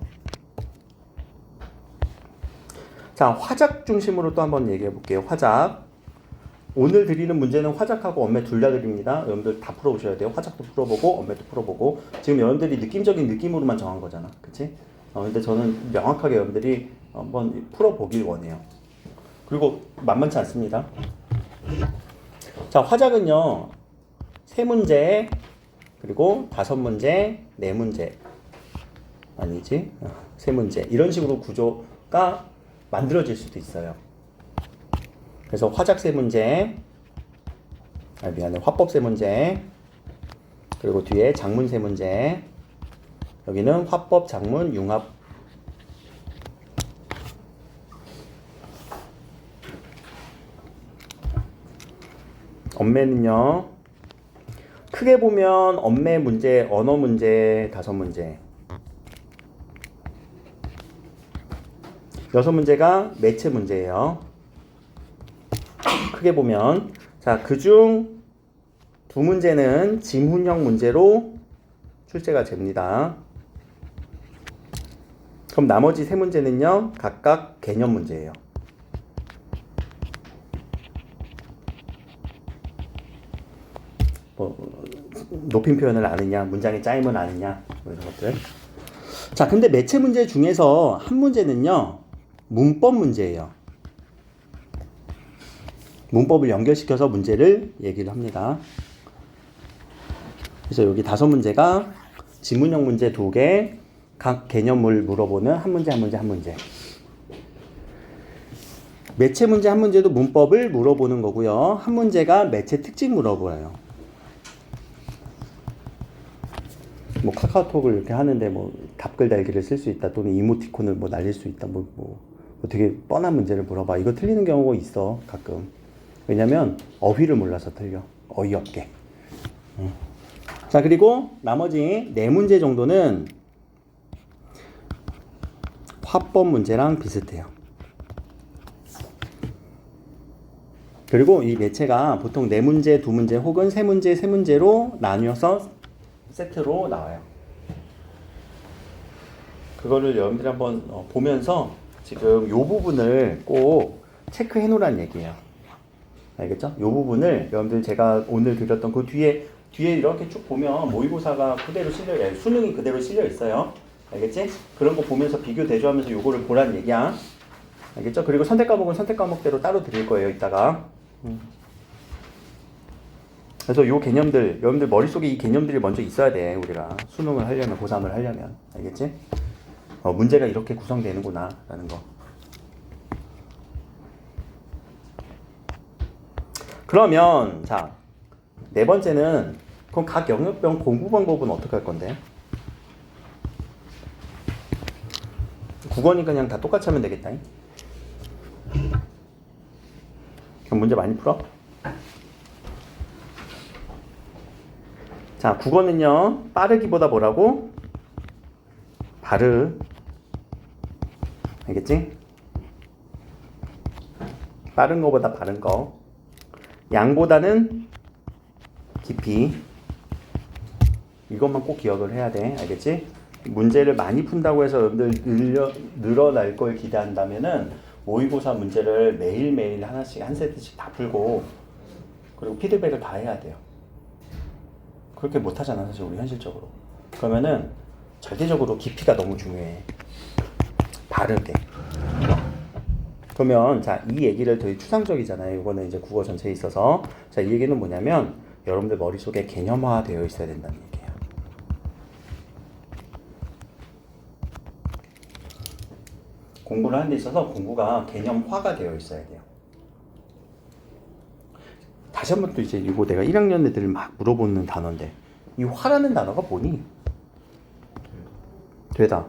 자, 화작 중심으로 또 한번 얘기해 볼게요. 화작. 오늘 드리는 문제는 화작하고 엄매 둘 다 드립니다. 여러분들 다 풀어보셔야 돼요. 화작도 풀어보고 엄매도 풀어보고. 지금 여러분들이 느낌적인 느낌으로만 정한 거잖아. 그치? 근데 저는 명확하게 여러분들이 한번 풀어보길 원해요. 그리고 만만치 않습니다. 자, 화작은요. 3문제, 그리고 5문제, 4문제. 아니지? 3문제. 이런 식으로 구조가 만들어질 수도 있어요. 그래서 화작 3문제, 미안해. 화법 3문제, 그리고 뒤에 작문 세 문제. 여기는 화법, 작문, 융합. 언매는요. 크게 보면 언매 문제, 언어 문제 5문제. 6문제가 매체 문제예요. 크게 보면. 자, 그중 2문제는 지문형 문제로 출제가 됩니다. 그럼 나머지 3문제는요, 각각 개념 문제예요. 높임 표현을 아느냐, 문장의 짜임을 아느냐, 뭐 이런 것들. 자, 근데 매체 문제 중에서 한 문제는요, 문법 문제예요. 문법을 연결시켜서 문제를 얘기를 합니다. 그래서 여기 5문제가 지문형 문제 2개, 각 개념을 물어보는 한 문제, 한 문제, 한 문제. 매체 문제 한 문제도 문법을 물어보는 거고요. 한 문제가 매체 특징 물어보아요. 뭐 카카오톡을 이렇게 하는데 뭐 답글 달기를 쓸 수 있다, 또는 이모티콘을 뭐 날릴 수 있다, 뭐 되게 뻔한 문제를 물어봐. 이거 틀리는 경우가 있어, 가끔. 왜냐면 어휘를 몰라서 틀려. 어이없게. 자, 그리고 나머지 4문제 정도는 화법 문제랑 비슷해요. 그리고 이 매체가 보통 4문제, 2문제 혹은 3문제, 3문제로 나뉘어서 세트로 나와요. 그거를 여러분들이 한번 보면서 지금 요 부분을 꼭 체크해 놓으란 얘기예요. 알겠죠? 요 부분을 여러분들 제가 오늘 드렸던 그 뒤에 이렇게 쭉 보면 모의고사가 그대로 수능이 그대로 실려 있어요. 알겠지? 그런 거 보면서 비교 대조하면서 요거를 보란 얘기야. 알겠죠? 그리고 선택 과목은 선택 과목대로 따로 드릴 거예요, 이따가. 그래서 요 개념들, 여러분들 머릿속에 이 개념들이 먼저 있어야 돼, 우리가. 수능을 하려면, 고3을 하려면. 알겠지? 문제가 이렇게 구성되는구나, 라는 거. 그러면, 자, 4번째는, 그럼 각 영역별 공부 방법은 어떻게 할 건데? 국어니까 그냥 다 똑같이 하면 되겠다. 그럼 문제 많이 풀어? 자, 국어는요, 빠르기보다 뭐라고? 바르. 알겠지? 빠른 거보다 바른 거. 양보다는 깊이. 이것만 꼭 기억을 해야 돼. 알겠지? 문제를 많이 푼다고 해서 여러분들 늘어날 걸 기대한다면은 모의고사 문제를 매일매일 하나씩, 한 세트씩 다 풀고, 그리고 피드백을 다 해야 돼요. 그렇게 못하잖아, 사실 우리 현실적으로. 그러면은 절대적으로 깊이가 너무 중요해. 바르게. 그러면 자, 이 얘기를 되게 추상적이잖아요. 이거는 이제 국어 전체에 있어서. 자, 이 얘기는 뭐냐면 여러분들 머릿속에 개념화 되어 있어야 된다는 얘기예요. 공부를 하는 데 있어서 공부가 개념화가 되어 있어야 돼요. 다시 한 번 또 이제 이거 내가 1학년 애들 막 물어보는 단어인데, 이 화라는 단어가 뭐니? 되다.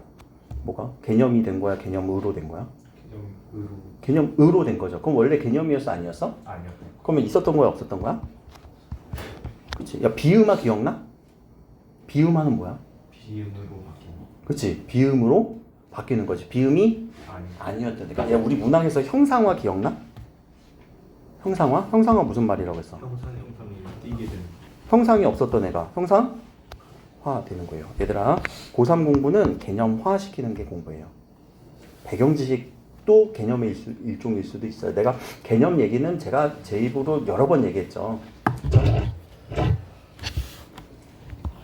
뭐가? 개념이 된 거야? 개념으로 된 거야? 개념으로 된 거죠. 그럼 원래 개념이었어? 아니었어? 아니요. 그러면 있었던 거야? 없었던 거야? 그치? 야, 비음화 기억나? 비음화는 뭐야? 비음으로 바뀌는. 그치? 비음으로 바뀌는 거지. 비음이 아니었다니까. 야, 우리 문학에서 형상화 기억나? 형상화? 형상화 무슨 말이라고 했어? 형상이 띄게 되는. 형상이 없었던 애가 형상화 되는 거예요. 얘들아, 고3 공부는 개념화 시키는 게 공부예요. 배경 지식도 개념의 일종일 수도 있어요. 내가 개념 얘기는 제가 제 입으로 여러 번 얘기했죠.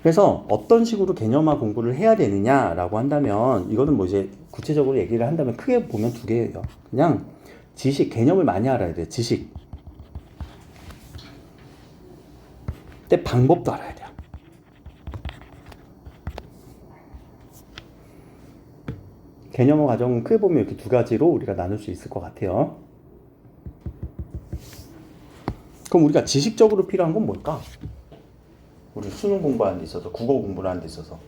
그래서 어떤 식으로 개념화 공부를 해야 되느냐라고 한다면, 이거는 뭐 이제 구체적으로 얘기를 한다면 크게 보면 2개예요. 그냥 지식, 개념을 많이 알아야 돼요. 지식. 근데 방법도 알아야 돼요. 개념화 과정은 크게 보면 이렇게 2가지로 우리가 나눌 수 있을 것 같아요. 그럼 우리가 지식적으로 필요한 건 뭘까? 우리 수능 공부하는 데 있어서, 국어 공부를 하는 데 있어서.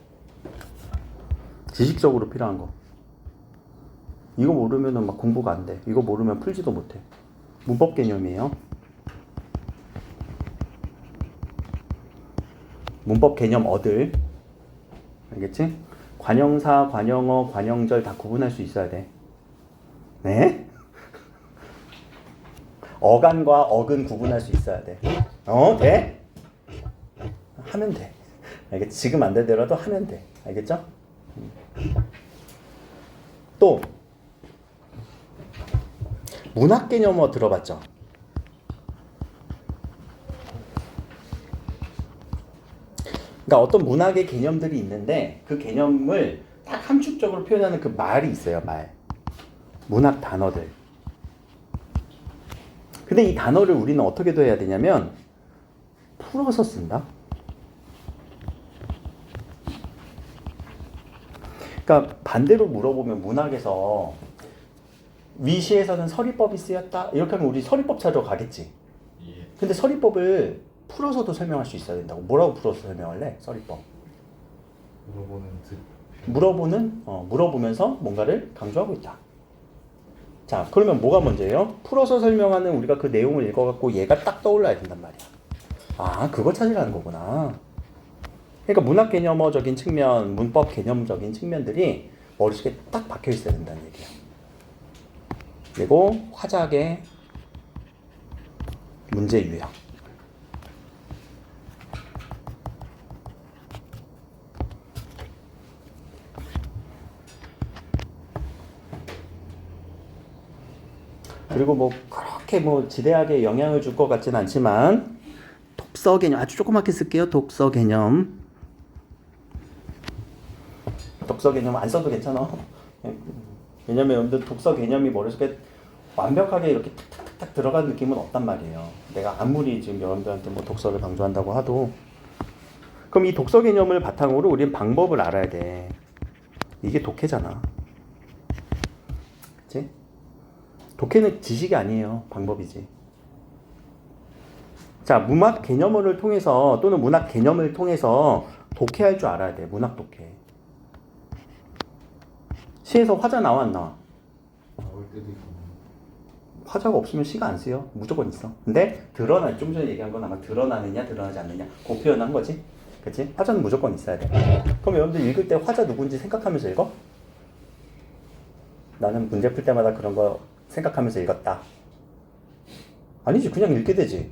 지식적으로 필요한 거. 이거 모르면은 막 공부가 안 돼. 이거 모르면 풀지도 못해. 문법 개념이에요. 문법 개념 얻을. 알겠지? 관형사, 관형어, 관형절 다 구분할 수 있어야 돼. 네? 어간과 어근 구분할 수 있어야 돼. 돼? 하면 돼. 알겠지? 지금 안 되더라도 하면 돼. 알겠죠? 또 문학 개념어 들어봤죠? 그러니까 어떤 문학의 개념들이 있는데 그 개념을 딱 함축적으로 표현하는 그 말이 있어요. 말. 문학 단어들. 근데 이 단어를 우리는 어떻게 해야 되냐면 풀어서 쓴다. 그러니까 반대로 물어보면 문학에서 위시에서는 서리법이 쓰였다. 이렇게 하면 우리 서리법 찾으러 가겠지. 예. 근데 서리법을 풀어서도 설명할 수 있어야 된다고. 뭐라고 풀어서 설명할래? 서리법. 물어보면서 뭔가를 강조하고 있다. 자, 그러면 뭐가 문제예요? 풀어서 설명하는 우리가 그 내용을 읽어갖고 얘가 딱 떠올라야 된단 말이야. 아, 그거 찾으라는 거구나. 그러니까 문학 개념어적인 측면, 문법 개념적인 측면들이 머릿속에 딱 박혀 있어야 된다는 얘기야. 그리고 화작의 문제 유형. 그리고 뭐 그렇게 뭐 지대하게 영향을 줄 것 같진 않지만 독서 개념 아주 조그맣게 쓸게요. 독서 개념. 독서 개념 안 써도 괜찮아. 왜냐면 여러분들 독서 개념이 머릿속에 완벽하게 이렇게 탁탁탁 들어간 느낌은 없단 말이에요. 내가 아무리 지금 여러분들한테 뭐 독서를 강조한다고 하도. 그럼 이 독서 개념을 바탕으로 우리는 방법을 알아야 돼. 이게 독해잖아. 그치? 독해는 지식이 아니에요. 방법이지. 자, 문학 개념어를 통해서 또는 문학 개념을 통해서 독해할 줄 알아야 돼. 문학 독해. 시에서 화자 나와 안 나와? 나올 때도 있고. 화자가 없으면 시가 안 쓰여. 무조건 있어. 근데 좀 전에 얘기한 건 아마 드러나느냐 드러나지 않느냐 그 표현한 거지. 그치? 화자는 무조건 있어야 돼. 그럼 여러분들 읽을 때 화자 누군지 생각하면서 읽어? 나는 문제 풀 때마다 그런 거 생각하면서 읽었다. 아니지. 그냥 읽게 되지.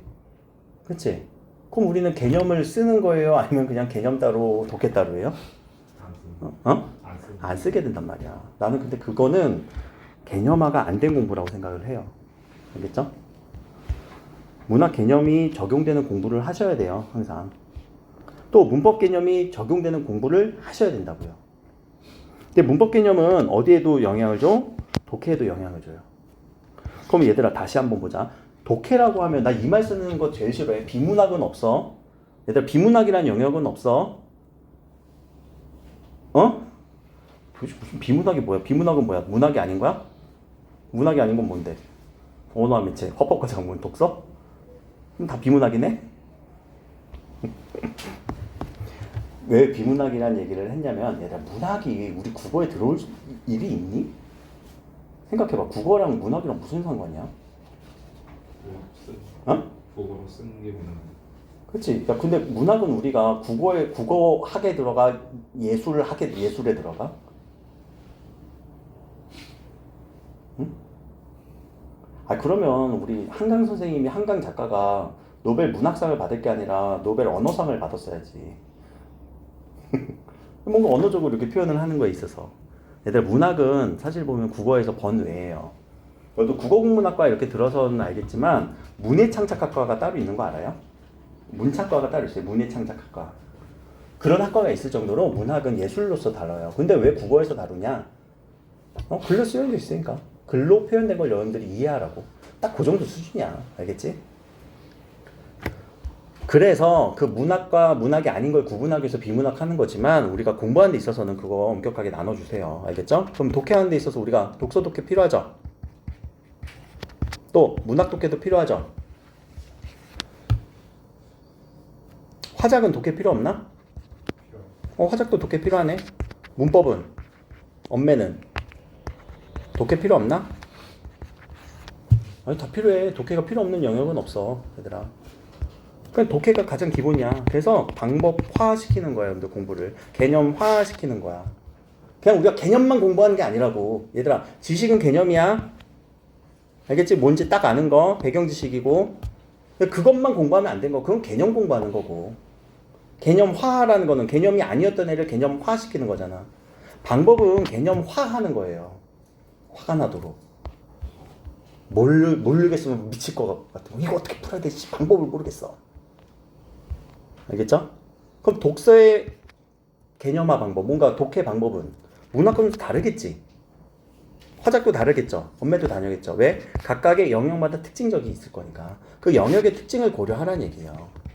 그치? 그럼 우리는 개념을 쓰는 거예요? 아니면 그냥 개념 따로 독해 따로예요? 안 쓰게 된단 말이야. 나는 근데 그거는 개념화가 안 된 공부라고 생각을 해요. 알겠죠? 문학 개념이 적용되는 공부를 하셔야 돼요. 항상. 또 문법 개념이 적용되는 공부를 하셔야 된다고요. 근데 문법 개념은 어디에도 영향을 줘? 독해에도 영향을 줘요. 그럼 얘들아 다시 한번 보자. 독해라고 하면 나 이 말 쓰는 거 제일 싫어해. 비문학은 없어. 얘들아 비문학이라는 영역은 없어. 도대체 무슨 비문학이 뭐야? 비문학은 뭐야? 문학이 아닌 거야? 문학이 아닌 건 뭔데? 언어와 매체, 화법과 작문, 독서? 그럼 다 비문학이네? 왜 비문학이라는 얘기를 했냐면 얘들아 문학이 우리 국어에 들어올 일이 있니? 생각해봐. 국어랑 문학이랑 무슨 상관이야? 국어로 쓰는 게 문학. 그렇지. 야, 근데 문학은 우리가 국어학에 들어가, 예술에 들어가? 응? 그러면 우리 한강 선생님이, 한강 작가가 노벨 문학상을 받을 게 아니라 노벨 언어상을 받았어야지. 뭔가 언어적으로 이렇게 표현을 하는 거에 있어서. 얘들 문학은 사실 보면 국어에서 번외예요. 너도 국어국문학과 이렇게 들어서는 알겠지만 문해창작학과가 따로 있는 거 알아요? 문창과가 따로 있어요. 문해창작학과. 그런 학과가 있을 정도로 문학은 예술로서 다뤄요. 근데 왜 국어에서 다루냐? 글로 쓰여져 있으니까. 글로 표현된 걸 여러분들이 이해하라고. 딱 그 정도 수준이야. 알겠지? 그래서 그 문학과 문학이 아닌 걸 구분하기 위해서 비문학 하는 거지만 우리가 공부하는 데 있어서는 그거 엄격하게 나눠주세요. 알겠죠? 그럼 독해하는 데 있어서 우리가 독서 독해 필요하죠? 또 문학 독해도 필요하죠? 화작은 독해 필요 없나? 화작도 독해 필요하네. 문법은? 언매는? 독해 필요 없나? 아니 다 필요해. 독해가 필요 없는 영역은 없어 얘들아. 그러니까 독해가 가장 기본이야. 그래서 방법화시키는 거야 여러분들 공부를. 개념화시키는 거야. 그냥 우리가 개념만 공부하는 게 아니라고. 얘들아 지식은 개념이야. 알겠지? 뭔지 딱 아는 거 배경 지식이고 그것만 공부하면 안 된 거. 그건 개념 공부하는 거고. 개념화라는 거는 개념이 아니었던 애를 개념화시키는 거잖아. 방법은 개념화하는 거예요. 화가 나도록. 모르겠으면 미칠 것 같아. 이거 어떻게 풀어야 되지? 방법을 모르겠어. 알겠죠? 그럼 독서의 개념화 방법, 뭔가 독해 방법은 문학과는 다르겠지. 화작도 다르겠죠. 언매도 다르겠죠. 왜? 각각의 영역마다 특징적이 있을 거니까. 그 영역의 특징을 고려하라는 얘기예요.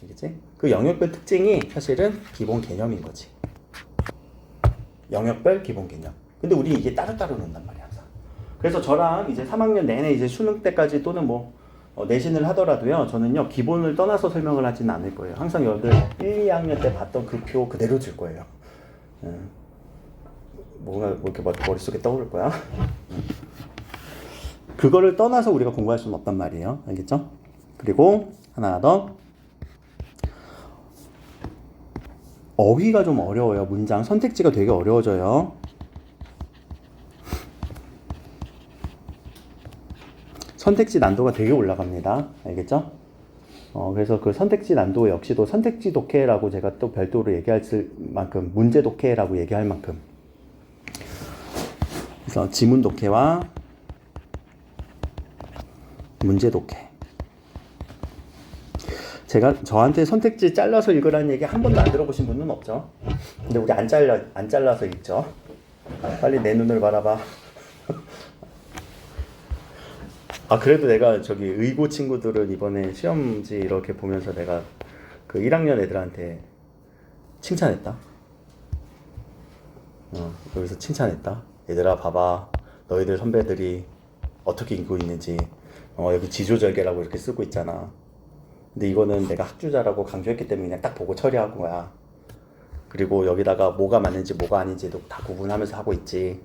알겠지? 그 영역별 특징이 사실은 기본 개념인 거지. 영역별 기본 개념. 근데 우리 이게 따로따로 논단 말이야, 항상. 그래서 저랑 이제 3학년 내내 이제 수능 때까지 또는 뭐 내신을 하더라도요, 저는요, 기본을 떠나서 설명을 하지는 않을 거예요. 항상 여러분들 1, 2학년 때 봤던 그 표 그대로 줄 거예요. 뭔가 뭐 이렇게 머릿속에 떠오를 거야. 그거를 떠나서 우리가 공부할 수는 없단 말이에요. 알겠죠? 그리고 하나 더. 어휘가 좀 어려워요. 문장 선택지가 되게 어려워져요. 선택지 난도가 되게 올라갑니다. 알겠죠? 그래서 그 선택지 난도 역시도 선택지 독해라고 제가 또 별도로 얘기할 만큼 문제 독해라고 얘기할 만큼 그래서 지문 독해와 문제 독해. 제가 저한테 선택지 잘라서 읽으라는 얘기 한 번도 안 들어보신 분은 없죠. 근데 우리 안 잘라서 읽죠. 빨리 내 눈을 바라봐. 그래도 내가 저기 의고 친구들은 이번에 시험지 이렇게 보면서 내가 그 1학년 애들한테 칭찬했다. 여기서 칭찬했다. 얘들아 봐봐. 너희들 선배들이 어떻게 읽고 있는지. 여기 지조절개라고 이렇게 쓰고 있잖아. 근데 이거는 내가 학주자라고 강조했기 때문에 그냥 딱 보고 처리한 거야. 그리고 여기다가 뭐가 맞는지 뭐가 아닌지도 다 구분하면서 하고 있지.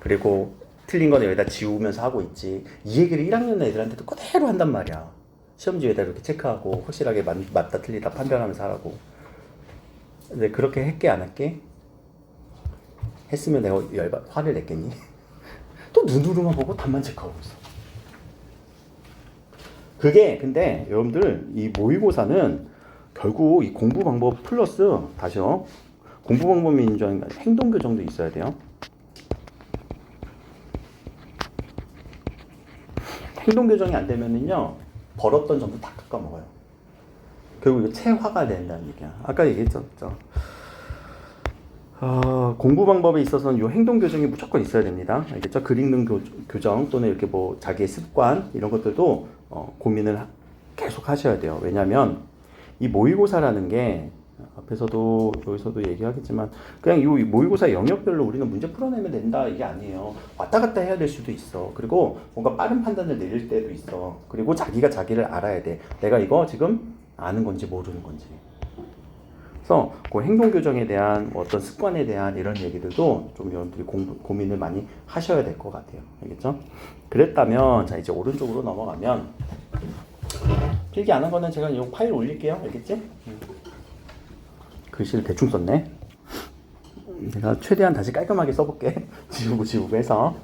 그리고 틀린 거는 여기다 지우면서 하고 있지. 이 얘기를 1학년 애들한테도 그대로 한단 말이야. 시험지에다 이렇게 체크하고 확실하게 맞다 틀리다 판별하면서 하라고. 근데 그렇게 했게 안 할게? 했으면 내가 화를 냈겠니? 또 눈으로만 보고 답만 체크하고 있어. 그게 근데 여러분들 이 모의고사는 결국 이 공부 방법 플러스 다시요. 공부 방법이 인정 행동 교정도 있어야 돼요. 행동 교정이 안 되면은요 벌었던 점도 다 깎아먹어요. 결국 이거 체화가 된다는 얘기야. 아까 얘기했죠. 공부 방법에 있어서는 이 행동 교정이 무조건 있어야 됩니다. 알겠죠? 글 읽는 교정 또는 이렇게 뭐 자기의 습관 이런 것들도 고민을 계속 하셔야 돼요. 왜냐하면 이 모의고사라는 게 앞에서도 여기서도 얘기하겠지만 그냥 이 모의고사 영역별로 우리는 문제 풀어내면 된다 이게 아니에요. 왔다 갔다 해야 될 수도 있어. 그리고 뭔가 빠른 판단을 내릴 때도 있어. 그리고 자기가 자기를 알아야 돼. 내가 이거 지금 아는 건지 모르는 건지. 그래서 그 행동 교정에 대한 어떤 습관에 대한 이런 얘기들도 좀 여러분들이 고민을 많이 하셔야 될 것 같아요. 알겠죠? 그랬다면 자 이제 오른쪽으로 넘어가면 필기 안 한 거는 제가 이 파일 올릴게요. 알겠지? 글씨를 대충 썼네. 제가 최대한 다시 깔끔하게 써볼게. 지우고 해서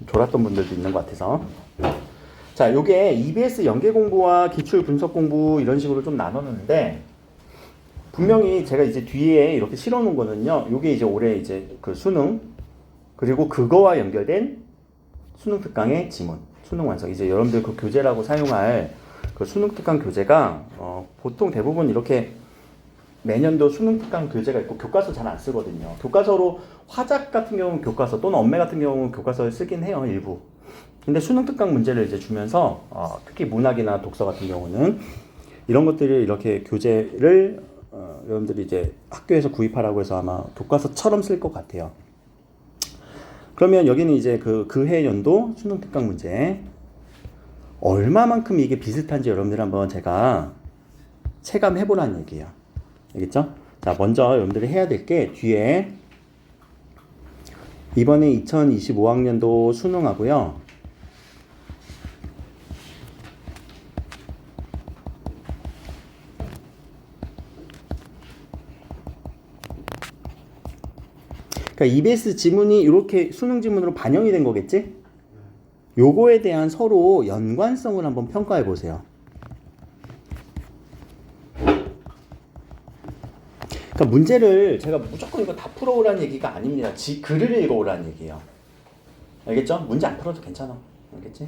졸았던 분들도 있는 것 같아서. 자, 요게 EBS 연계 공부와 기출 분석 공부 이런 식으로 좀 나눴는데 분명히 제가 이제 뒤에 이렇게 실어 놓은 거는요. 요게 이제 올해 이제 그 수능 그리고 그거와 연결된 수능 특강의 지문, 수능 완성. 이제 여러분들 그 교재라고 사용할 그 수능 특강 교재가 보통 대부분 이렇게 매년도 수능 특강 교재가 있고 교과서 잘 안 쓰거든요. 교과서로 화작 같은 경우는 교과서 또는 언매 같은 경우는 교과서를 쓰긴 해요, 일부. 근데 수능 특강 문제를 이제 주면서 특히 문학이나 독서 같은 경우는 이런 것들을 이렇게 교재를 여러분들이 이제 학교에서 구입하라고 해서 아마 교과서처럼 쓸 것 같아요. 그러면 여기는 이제 그해 연도 수능 특강 문제 얼마만큼 이게 비슷한지 여러분들 한번 제가 체감해 보라는 얘기예요. 알겠죠? 자, 먼저 여러분들이 해야 될 게 뒤에 이번에 2025학년도 수능하고요. 그러니까 EBS 지문이 이렇게 수능 지문으로 반영이 된 거겠지? 요거에 대한 서로 연관성을 한번 평가해 보세요. 그러니까 문제를 제가 무조건 이거 다 풀어오라는 얘기가 아닙니다. 글을 읽어오라는 얘기예요. 알겠죠? 문제 안 풀어도 괜찮아. 알겠지?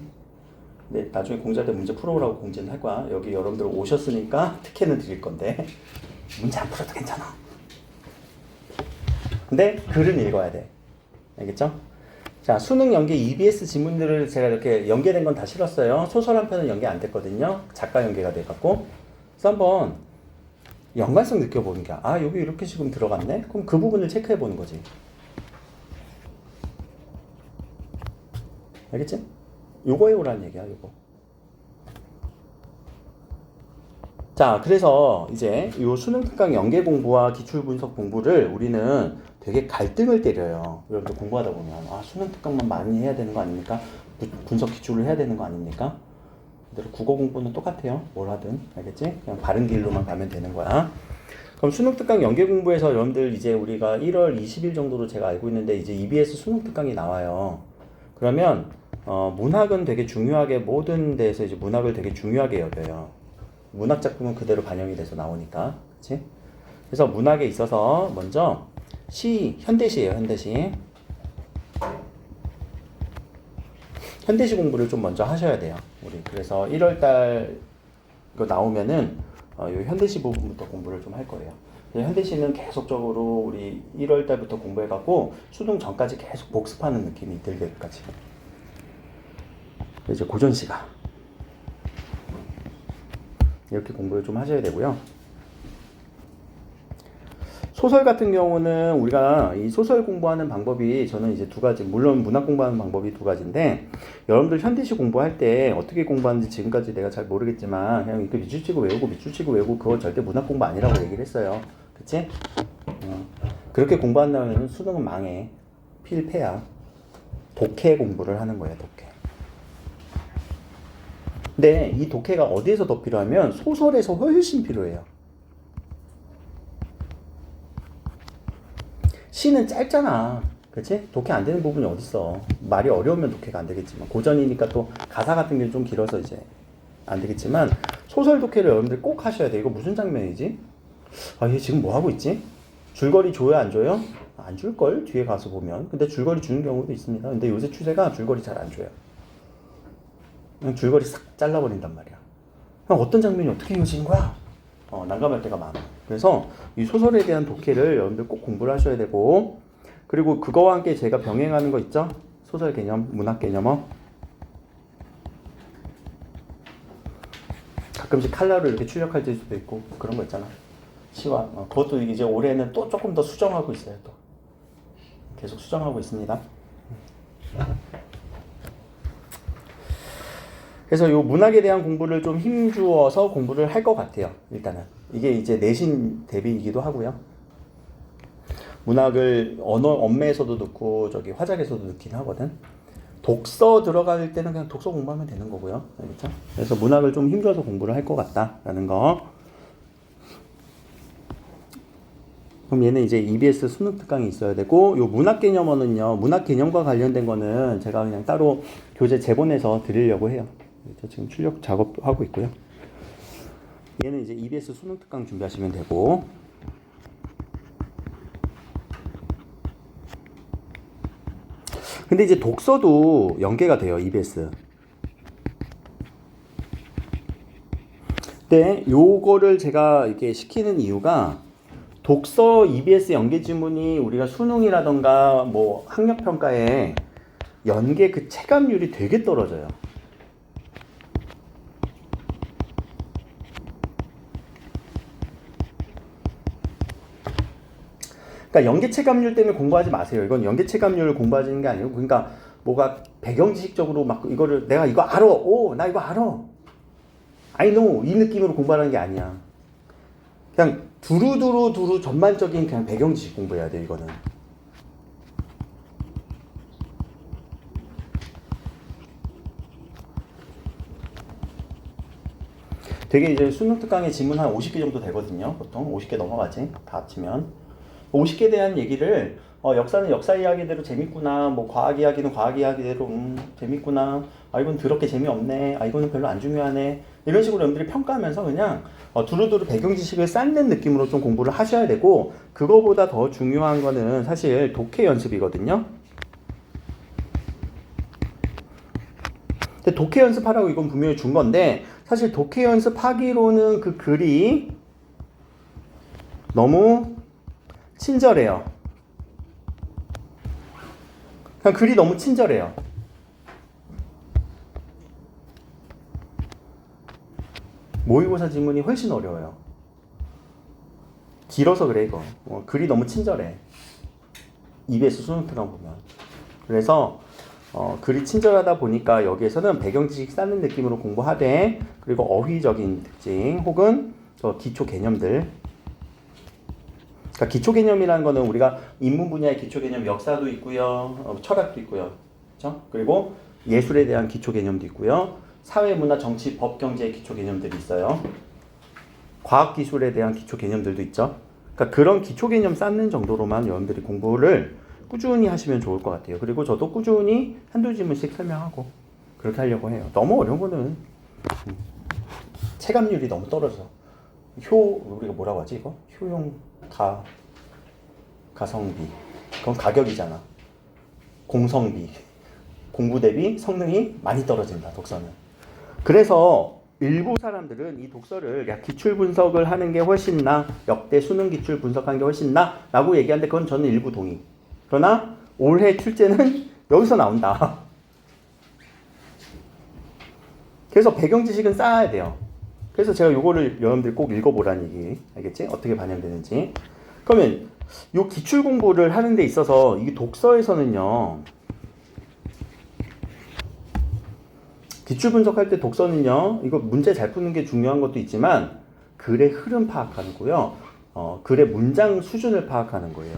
근데 나중에 공지할 때 문제 풀어오라고 공지는 할 거야. 여기 여러분들 오셨으니까 특혜는 드릴 건데 문제 안 풀어도 괜찮아. 근데 글은 읽어야 돼. 알겠죠? 자, 수능 연계 EBS 지문들을 제가 이렇게 연계된 건 다 실었어요. 소설 한 편은 연계 안 됐거든요. 작가 연계가 돼갖고. 그래서 한번 연관성 느껴보는 게, 아, 여기 이렇게 지금 들어갔네? 그럼 그 부분을 체크해 보는 거지. 알겠지? 요거 해오라는 얘기야, 요거. 자, 그래서 이제 요 수능 특강 연계 공부와 기출 분석 공부를 우리는 되게 갈등을 때려요. 여러분들 공부하다 보면, 아, 수능 특강만 많이 해야 되는 거 아닙니까? 분석 기출을 해야 되는 거 아닙니까? 그대로 국어 공부는 똑같아요. 뭘 하든. 알겠지? 그냥 바른 길로만 가면 되는 거야. 그럼 수능 특강 연계 공부에서 여러분들 이제 우리가 1월 20일 정도로 제가 알고 있는데 이제 EBS 수능 특강이 나와요. 그러면 문학은 되게 중요하게 모든 데에서 이제 문학을 되게 중요하게 여겨요. 문학 작품은 그대로 반영이 돼서 나오니까. 그치? 그래서 문학에 있어서 먼저 현대시예요, 현대시. 현대시 공부를 좀 먼저 하셔야 돼요. 우리 그래서 1월달 이거 나오면은 요 현대시 부분부터 공부를 좀 할 거예요. 현대시는 계속적으로 우리 1월달부터 공부해갖고 수능 전까지 계속 복습하는 느낌이 들게까지. 이제 고전시가 이렇게 공부를 좀 하셔야 되고요. 소설 같은 경우는 우리가 이 소설 공부하는 방법이 저는 이제 두 가지, 물론 문학 공부하는 방법이 두 가지인데 여러분들 현대시 공부할 때 어떻게 공부하는지 지금까지 내가 잘 모르겠지만 그냥 이렇게 밑줄 치고 외우고 그거 절대 문학 공부 아니라고 얘기를 했어요. 그치? 그렇게 공부한다면 수능은 망해. 필패야. 독해 공부를 하는 거예요, 독해. 근데 이 독해가 어디에서 더 필요하면 소설에서 훨씬 필요해요. 시는 짧잖아. 그치? 독해 안 되는 부분이 어딨어. 말이 어려우면 독해가 안 되겠지만 고전이니까 또 가사 같은 게 좀 길어서 이제 안 되겠지만 소설 독해를 여러분들 꼭 하셔야 돼. 이거 무슨 장면이지? 아, 얘 지금 뭐 하고 있지? 줄거리 줘요, 안 줘요? 안 줄걸? 뒤에 가서 보면. 근데 줄거리 주는 경우도 있습니다. 근데 요새 추세가 줄거리 잘 안 줘요. 그냥 줄거리 싹 잘라버린단 말이야. 그냥 어떤 장면이 어떻게 이어지는 거야? 난감할 때가 많아. 그래서 이 소설에 대한 독해를 여러분들 꼭 공부를 하셔야 되고, 그리고 그거와 함께 제가 병행하는 거 있죠? 소설 개념, 문학 개념어. 가끔씩 칼라로 이렇게 출력할 때도 있고 그런 거 있잖아. 시와. 그것도 이제 올해는 또 조금 더 수정하고 있어요. 또 계속 수정하고 있습니다. 그래서 요 문학에 대한 공부를 좀 힘주어서 공부를 할 것 같아요. 일단은 이게 이제 내신 대비이기도 하고요. 문학을 언매에서도 넣고 저기 화작에서도 넣긴 하거든. 독서 들어갈 때는 그냥 독서 공부하면 되는 거고요. 알겠죠? 그래서 문학을 좀 힘줘서 공부를 할 것 같다라는 거. 그럼 얘는 이제 EBS 수능 특강이 있어야 되고, 요 문학 개념어는요, 문학 개념과 관련된 거는 제가 그냥 따로 교재 제본해서 드리려고 해요. 저 지금 출력 작업하고 있고요. 얘는 이제 EBS 수능 특강 준비하시면 되고, 근데 이제 독서도 연계가 돼요, EBS. 근데 요거를 제가 이렇게 시키는 이유가 독서 EBS 연계 지문이 우리가 수능이라던가 뭐 학력평가에 연계 그 체감률이 되게 떨어져요. 그러니까 그러니까 연계체감률 때문에 공부하지 마세요. 이건 연계체감률을 공부하시는 게 아니고, 그러니까 뭐가 배경지식적으로 막 이거를 내가 이거 알아, 오, 나 이거 알아, I know 이 느낌으로 공부하는 게 아니야. 그냥 두루 전반적인 그냥 배경지식 공부해야 돼 이거는. 되게 이제 수능 특강의 지문 한 50개 정도 되거든요. 보통 50개 넘어가지. 다 합치면 50개에 대한 얘기를 역사는 역사 이야기대로 재밌구나, 뭐 과학 이야기는 과학 이야기대로 재밌구나, 아 이건 더럽게 재미없네, 아 이거는 별로 안 중요하네, 이런 식으로 여러분들이 평가하면서 그냥 두루두루 배경 지식을 쌓는 느낌으로 좀 공부를 하셔야 되고, 그거보다 더 중요한 거는 사실 독해 연습이거든요. 근데 독해 연습하라고 이건 분명히 준 건데, 사실 독해 연습하기로는 그 글이 너무 친절해요. 그냥 글이 너무 친절해요. 모의고사 지문이 훨씬 어려워요. 길어서 그래 이거. 글이 너무 친절해. EBS 수능 특강 보면. 그래서 글이 친절하다 보니까 여기에서는 배경지식 쌓는 느낌으로 공부하되, 그리고 어휘적인 특징 혹은 기초 개념들. 그러니까 기초 개념이라는 거는 우리가 인문 분야의 기초 개념, 역사도 있고요, 철학도 있고요, 그렇죠? 그리고 예술에 대한 기초 개념도 있고요, 사회, 문화, 정치, 법, 경제의 기초 개념들이 있어요. 과학 기술에 대한 기초 개념들도 있죠. 그러니까 그런 기초 개념 쌓는 정도로만 여러분들이 공부를 꾸준히 하시면 좋을 것 같아요. 그리고 저도 꾸준히 한두 지문씩 설명하고 그렇게 하려고 해요. 너무 어려운 거는 체감률이 너무 떨어져. 우리가 뭐라고 하지 이거? 효용 가성비. 그건 가격이잖아. 공성비. 공부 대비 성능이 많이 떨어진다, 독서는. 그래서 일부 사람들은 이 독서를 야, 기출 분석을 하는 게 훨씬 나, 역대 수능 기출 분석하는 게 훨씬 나 라고 얘기하는데, 그건 저는 일부 동의. 그러나 올해 출제는 여기서 나온다. 그래서 배경 지식은 쌓아야 돼요. 그래서 제가 요거를 여러분들 꼭 읽어보라는 얘기, 알겠지? 어떻게 반영되는지. 그러면 요 기출 공부를 하는 데 있어서 이 독서에서는요, 기출 분석할 때 독서는요, 이거 문제 잘 푸는 게 중요한 것도 있지만 글의 흐름 파악하는 거고요, 글의 문장 수준을 파악하는 거예요.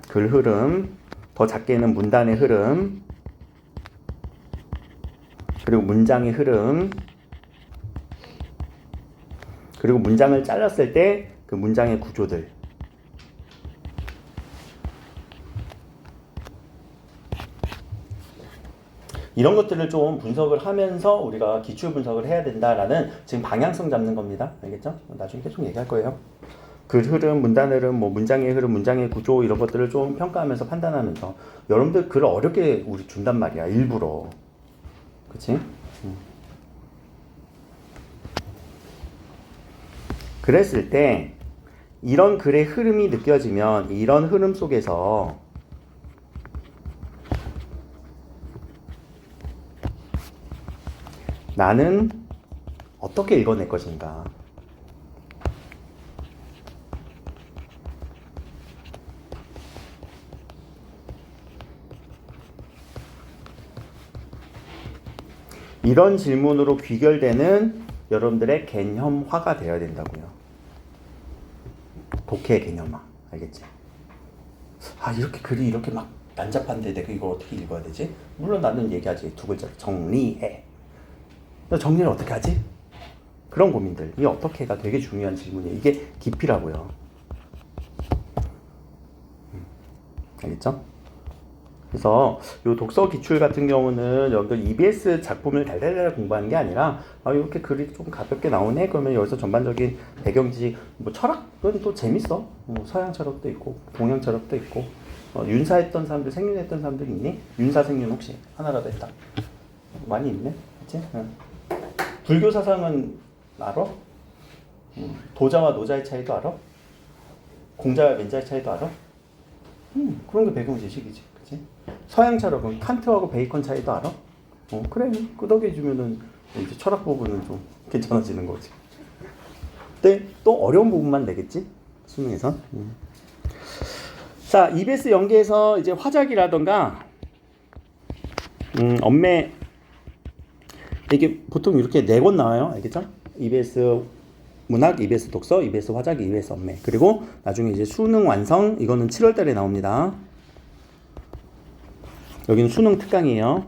글 흐름, 더 작게는 문단의 흐름, 그리고 문장의 흐름, 그리고 문장을 잘랐을 때 그 문장의 구조들. 이런 것들을 좀 분석을 하면서 우리가 기출 분석을 해야 된다라는 지금 방향성 잡는 겁니다. 알겠죠? 나중에 계속 얘기할 거예요. 글 흐름, 문단 흐름, 뭐 문장의 흐름, 문장의 구조, 이런 것들을 좀 평가하면서 판단하면서. 여러분들 글을 어렵게 우리 준단 말이야, 일부러. 그치? 그랬을 때 이런 글의 흐름이 느껴지면 이런 흐름 속에서 나는 어떻게 읽어낼 것인가. 이런 질문으로 귀결되는 여러분들의 개념화가 되어야 된다고요. 독해 개념화. 알겠지? 아, 이렇게 글이 이렇게 막 난잡한데 내가 이걸 어떻게 읽어야 되지? 물론 나는 얘기하지. 두 글자 정리해. 너 정리를 어떻게 하지? 그런 고민들. 이 어떻게가 되게 중요한 질문이에요. 이게 깊이라고요. 알겠죠? 그래서 요 독서 기출 같은 경우는 여러분들 EBS 작품을 달달달 공부하는 게 아니라, 이렇게 글이 좀 가볍게 나오네? 그러면 여기서 전반적인 배경지식, 뭐 철학은 또 재밌어. 뭐 서양 철학도 있고 동양 철학도 있고, 윤사했던 사람들, 생윤했던 사람들 있니? 윤사 생윤 혹시 하나라도 했다. 많이 있네, 그치? 불교 사상은 알아? 도자와 노자의 차이도 알아? 공자와 맨자의 차이도 알아? 그런 게 배경지식이지. 서양 철학은 칸트하고 베이컨 차이도 알아? 그래. 끄덕여주면은 이제 철학 부분은 좀 괜찮아지는 거지. 근데 또 어려운 부분만 내겠지? 수능에서. 자, EBS 연계에서 이제 화작이라던가 엄매 이게 보통 이렇게 4권 나와요. 알겠죠? EBS 문학, EBS 독서, EBS 화작, EBS 엄매. 그리고 나중에 이제 수능 완성 이거는 7월 달에 나옵니다. 여기는 수능 특강이에요.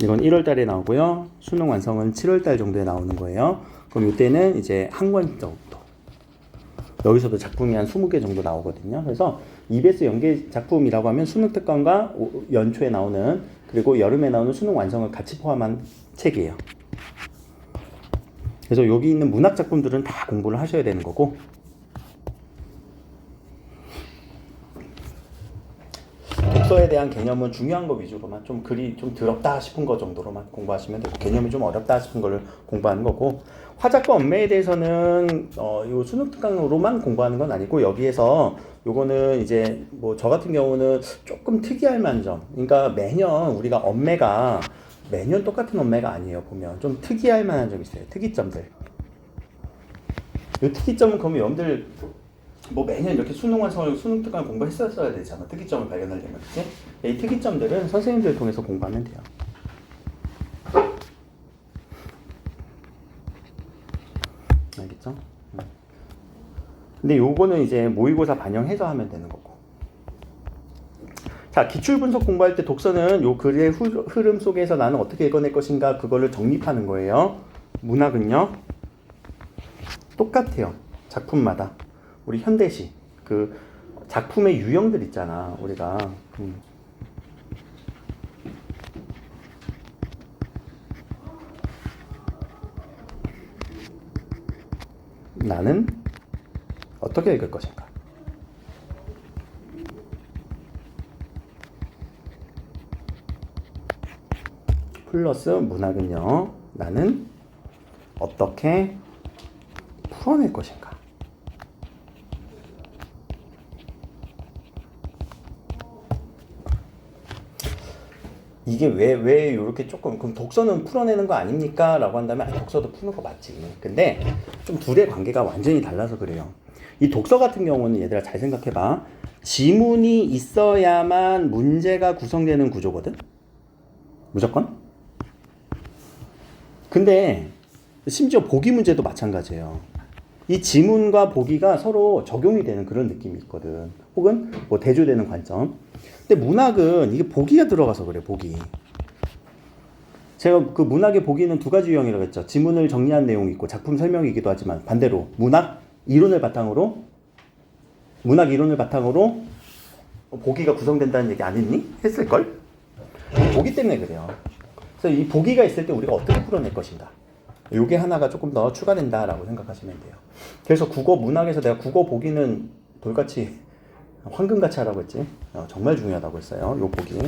이건 1월 달에 나오고요. 수능 완성은 7월 달 정도에 나오는 거예요. 그럼 이때는 이제 한 권 정도. 여기서도 작품이 한 20개 정도 나오거든요. 그래서 EBS 연계 작품이라고 하면 수능 특강과 연초에 나오는 그리고 여름에 나오는 수능 완성을 같이 포함한 책이에요. 그래서 여기 있는 문학 작품들은 다 공부를 하셔야 되는 거고 독서에 대한 개념은 중요한 거 위주로만 좀 글이 좀 더럽다 싶은 거 정도로만 공부하시면 되고 개념이 좀 어렵다 싶은 거를 공부하는 거고 화작과 엄매에 대해서는 요 수능 특강으로만 공부하는 건 아니고 여기에서 요거는 이제 뭐 저 같은 경우는 조금 특이할 만한 점 그러니까 매년 우리가 엄매가 매년 똑같은 엄매가 아니에요. 보면 좀 특이할 만한 점이 있어요. 특이점들. 요 특이점은 그러면 여러분들 뭐 매년 이렇게 수능 완성을 수능 특강 공부했었어야 되잖아. 특이점을 발견하려면 그치? 이 특이점들은 선생님들 통해서 공부하면 돼요. 알겠죠? 근데 요거는 이제 모의고사 반영해서 하면 되는 거고. 자, 기출분석 공부할 때 독서는 요 글의 흐름 속에서 나는 어떻게 읽어낼 것인가 그거를 정립하는 거예요. 문학은요 똑같아요. 작품마다. 우리 현대시 그 작품의 유형들 있잖아. 우리가 나는 어떻게 읽을 것인가. 플러스 문학은요. 나는 어떻게 풀어낼 것인가. 이게 왜 이렇게 조금 그럼 독서는 풀어내는 거 아닙니까? 라고 한다면 아니, 독서도 푸는 거 맞지. 근데 좀 둘의 관계가 완전히 달라서 그래요. 이 독서 같은 경우는 얘들아 잘 생각해봐. 지문이 있어야만 문제가 구성되는 구조거든. 무조건. 근데 심지어 보기 문제도 마찬가지예요. 이 지문과 보기가 서로 적용이 되는 그런 느낌이 있거든. 혹은 뭐 대조되는 관점. 근데 문학은 이게 보기가 들어가서 그래. 보기. 제가 그 문학의 보기는 두 가지 유형이라고 했죠. 지문을 정리한 내용이 있고 작품 설명이기도 하지만 반대로 문학 이론을 바탕으로 보기가 구성된다는 얘기 안 했니? 했을걸? 보기 때문에 그래요. 그래서 이 보기가 있을 때 우리가 어떻게 풀어낼 것인가. 요게 하나가 조금 더 추가된다라고 생각하시면 돼요. 그래서 국어 문학에서 내가 국어 보기는 돌같이 황금같이 하라고 했지. 정말 중요하다고 했어요. 요 보기.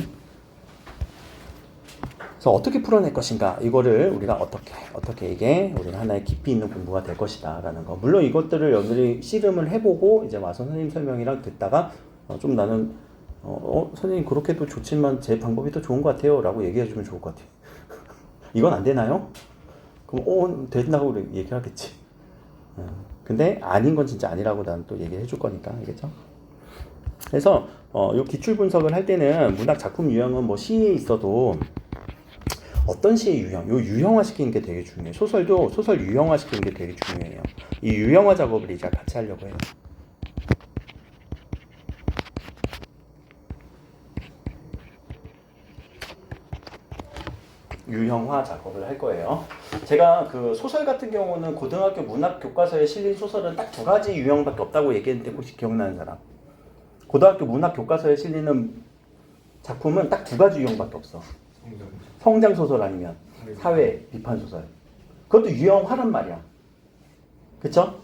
그래서 어떻게 풀어낼 것인가. 이거를 우리가 어떻게 이게 우리가 하나의 깊이 있는 공부가 될 것이다 라는 거. 물론 이것들을 여러분들이 씨름을 해보고 이제 와서 선생님 설명이랑 듣다가 좀 나는 선생님 그렇게도 좋지만 제 방법이 더 좋은 것 같아요 라고 얘기해주면 좋을 것 같아요. 이건 안 되나요? 그럼 된다고 얘기하겠지. 근데 아닌 건 진짜 아니라고 난 또 얘기해 줄 거니까. 알겠죠? 그래서 요 기출 분석을 할 때는 문학 작품 유형은 뭐 시에 있어도 어떤 시의 유형, 요 유형화 시키는 게 되게 중요해요. 소설도 소설 유형화 시키는 게 되게 중요해요. 이 유형화 작업을 이제 같이 하려고 해요. 유형화 작업을 할 거예요. 제가 그 소설 같은 경우는 고등학교 문학 교과서에 실린 소설은 딱 두 가지 유형밖에 없다고 얘기했는데 혹시 기억나는 사람? 고등학교 문학 교과서에 실리는 작품은 딱 두 가지 유형밖에 없어. 성장 소설 아니면 사회 비판 소설. 그것도 유형화란 말이야. 그쵸?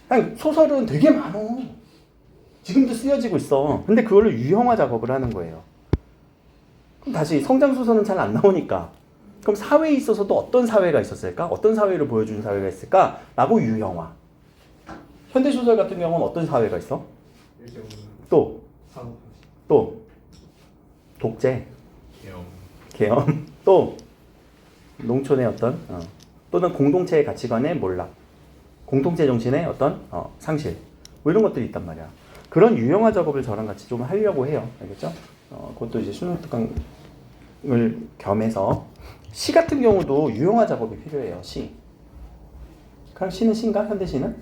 아니, 소설은 되게 많어. 지금도 쓰여지고 있어. 근데 그걸로 유형화 작업을 하는 거예요. 그럼 다시 성장 소설은 잘 안 나오니까 그럼 사회에 있어서도 어떤 사회가 있었을까? 어떤 사회를 보여주는 사회가 있을까? 라고 유형화. 현대소설 같은 경우는 어떤 사회가 있어? 또 독재, 계엄, 또 농촌의 어떤 또는 공동체의 가치관의 몰락. 공통체 정신의 어떤 상실 뭐 이런 것들이 있단 말이야. 그런 유형화 작업을 저랑 같이 좀 하려고 해요. 알겠죠? 그것도 이제 수능 특강을 겸해서 시 같은 경우도 유형화 작업이 필요해요. 시. 그럼 시는 시인가? 현대 시는?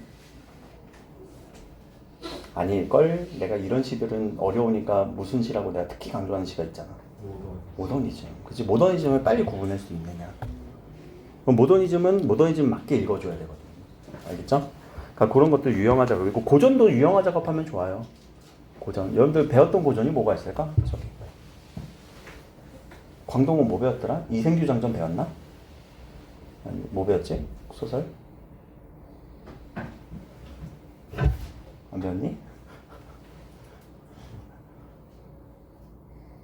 아닐걸? 내가 이런 시들은 어려우니까 무슨 시라고 내가 특히 강조하는 시가 있잖아. 모더니즘. 그치? 모더니즘을 빨리 구분할 수 있느냐. 그럼 모더니즘은 모더니즘 맞게 읽어줘야 되거든. 알겠죠? 그러니까 그런 것들 유형화 작업이고 고전도 유형화 작업하면 좋아요. 고전. 여러분들 배웠던 고전이 뭐가 있을까? 저기. 광동은 뭐 배웠더라? 이생규 장전 배웠나? 아니, 뭐 배웠지? 소설? 안 배웠니?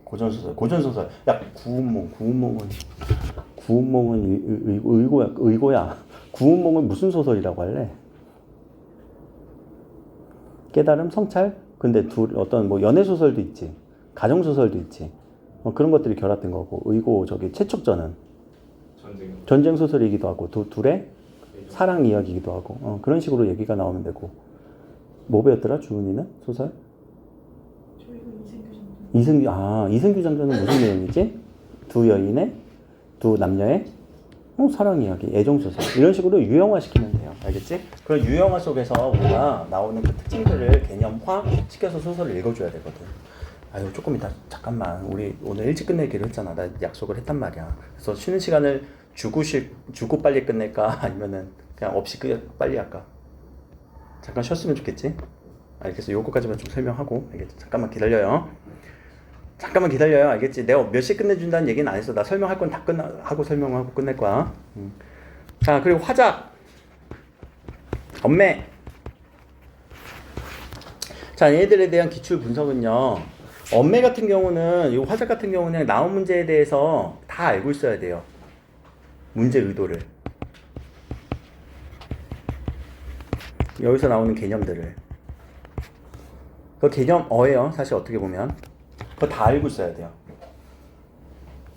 고전소설. 야, 구운몽은 의고야. 구운몽은 무슨 소설이라고 할래? 깨달음, 성찰? 근데 어떤 뭐 연애소설도 있지. 가정소설도 있지. 그런 것들이 결합된 거고. 의고, 저기, 최척전은 전쟁 소설이기도 하고, 둘의 사랑 이야기이기도 하고, 그런 식으로 얘기가 나오면 되고. 뭐 배웠더라, 주은이는? 소설? 이승규 장전은 무슨 내용이지? 두 남녀의 사랑 이야기, 애정 소설. 이런 식으로 유형화 시키면 돼요. 알겠지? 그런 유형화 속에서 우리가 나오는 그 특징들을 개념화 시켜서 소설을 읽어줘야 되거든. 아유, 조금 이따, 잠깐만. 우리 오늘 일찍 끝내기로 했잖아. 나 약속을 했단 말이야. 그래서 쉬는 시간을 주고 빨리 끝낼까? 아니면은 그냥 없이 빨리 할까? 잠깐 쉬었으면 좋겠지? 알겠어. 요거까지만 좀 설명하고. 알겠지? 잠깐만 기다려요. 알겠지? 내가 몇 시에 끝내준다는 얘기는 안 했어. 나 설명할 건 다 하고 설명하고 끝낼 거야. 자, 그리고 화작. 엄매. 자, 얘들에 대한 기출 분석은요. 엄매 같은 경우는, 이 화작 같은 경우는 나온 문제에 대해서 다 알고 있어야 돼요. 문제 의도를. 여기서 나오는 개념들을. 그 개념어예요. 사실 어떻게 보면. 그거 다 알고 있어야 돼요.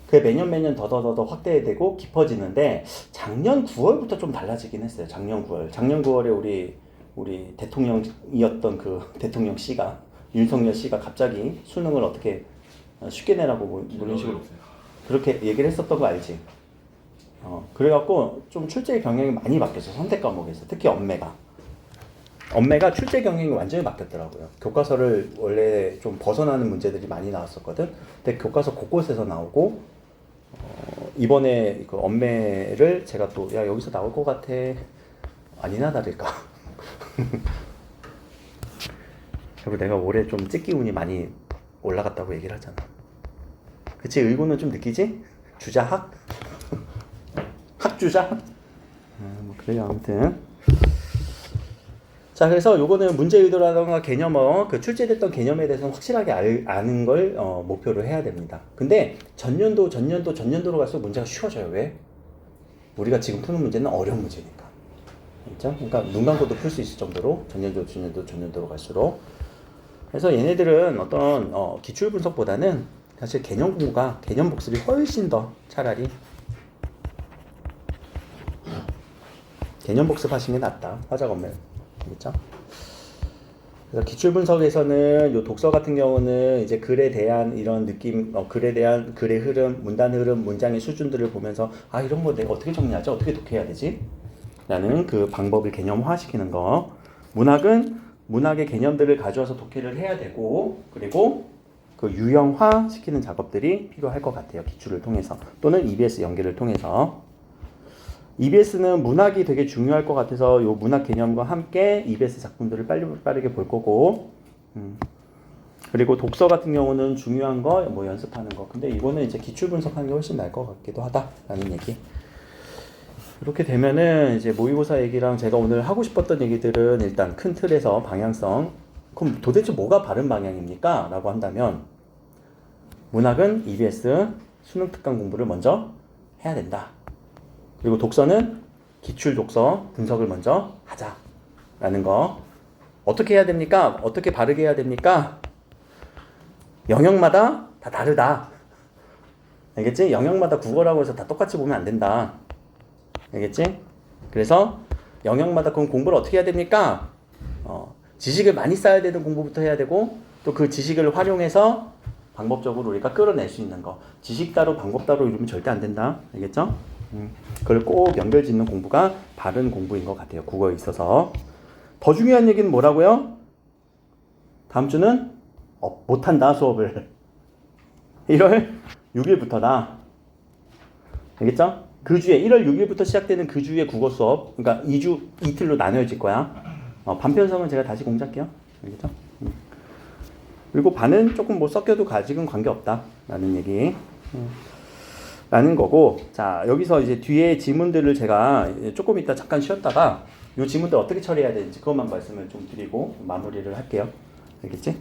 그게 매년 더 확대되고 깊어지는데 작년 9월부터 좀 달라지긴 했어요. 작년 9월에 우리 대통령이었던 그 대통령 씨가 윤석열 씨가 갑자기 수능을 어떻게 쉽게 내라고 뭐 이런 식으로 그렇게 얘기를 했었던 거 알지? 그래갖고 좀 출제 경향이 많이 바뀌었어. 선택 과목에서 특히 엄매가 출제 경향이 완전히 바뀌었더라고요. 교과서를 원래 좀 벗어나는 문제들이 많이 나왔었거든. 근데 교과서 곳곳에서 나오고 이번에 그 엄매를 제가 또 야 여기서 나올 것 같아. 아니나 다를까. 그리고 내가 올해 좀 찍기 운이 많이 올라갔다고 얘기를 하잖아. 그치? 의고는 좀 느끼지? 주자학? 학주자? 뭐 그래요. 아무튼 자, 그래서 요거는 문제 의도라던가 개념어, 그 출제됐던 개념에 대해서는 확실하게 아는 걸 목표로 해야 됩니다. 근데 전년도로 갈수록 문제가 쉬워져요. 왜? 우리가 지금 푸는 문제는 어려운 문제니까. 그렇죠? 그러니까 눈 감고도 풀 수 있을 정도로 전년도로 갈수록. 그래서 얘네들은 어떤 기출 분석보다는 사실 개념 복습이 훨씬 더 차라리 개념 복습하시는 게 낫다. 화작 없는. 그렇죠? 그래서 기출 분석에서는 요 독서 같은 경우는 이제 글에 대한 이런 느낌, 글에 대한 글의 흐름, 문단 흐름, 문장의 수준들을 보면서 아 이런 거 내가 어떻게 정리하지? 어떻게 독해야 되지? 라는 그 방법을 개념화시키는 거. 문학은 문학의 개념들을 가져와서 독해를 해야 되고 그리고 그 유형화 시키는 작업들이 필요할 것 같아요. 기출을 통해서 또는 EBS 연계를 통해서. EBS는 문학이 되게 중요할 것 같아서 요 문학 개념과 함께 EBS 작품들을 빠르게 볼 거고 그리고 독서 같은 경우는 중요한 거 뭐 연습하는 거. 근데 이거는 이제 기출 분석하는 게 훨씬 나을 것 같기도 하다라는 얘기. 이렇게 되면은 이제 모의고사 얘기랑 제가 오늘 하고 싶었던 얘기들은 일단 큰 틀에서 방향성. 그럼 도대체 뭐가 바른 방향입니까? 라고 한다면 문학은 EBS 수능 특강 공부를 먼저 해야 된다. 그리고 독서는 기출 독서 분석을 먼저 하자라는 거. 어떻게 해야 됩니까? 어떻게 바르게 해야 됩니까? 영역마다 다 다르다. 알겠지? 영역마다 국어라고 해서 다 똑같이 보면 안 된다. 알겠지? 그래서 영역마다 그럼 공부를 어떻게 해야 됩니까? 지식을 많이 쌓아야 되는 공부부터 해야 되고 또 그 지식을 활용해서 방법적으로 우리가 끌어낼 수 있는 거. 지식 따로 방법 따로 이러면 절대 안 된다. 알겠죠? 그걸 꼭 연결 짓는 공부가 바른 공부인 것 같아요. 국어에 있어서. 더 중요한 얘기는 뭐라고요? 다음 주는 못한다 수업을. 1월 6일부터다. 알겠죠? 그 주에 1월 6일부터 시작되는 그 주의 국어 수업. 그러니까 2주 이틀로 나눠질 거야. 반편성은 제가 다시 공지할게요. 알겠죠? 그리고 반은 조금 뭐 섞여도 아직은 관계없다 라는 얘기 라는 거고. 자, 여기서 이제 뒤에 지문들을 제가 조금 이따 잠깐 쉬었다가 이 지문들 어떻게 처리해야 되는지 그것만 말씀을 좀 드리고 마무리를 할게요. 알겠지?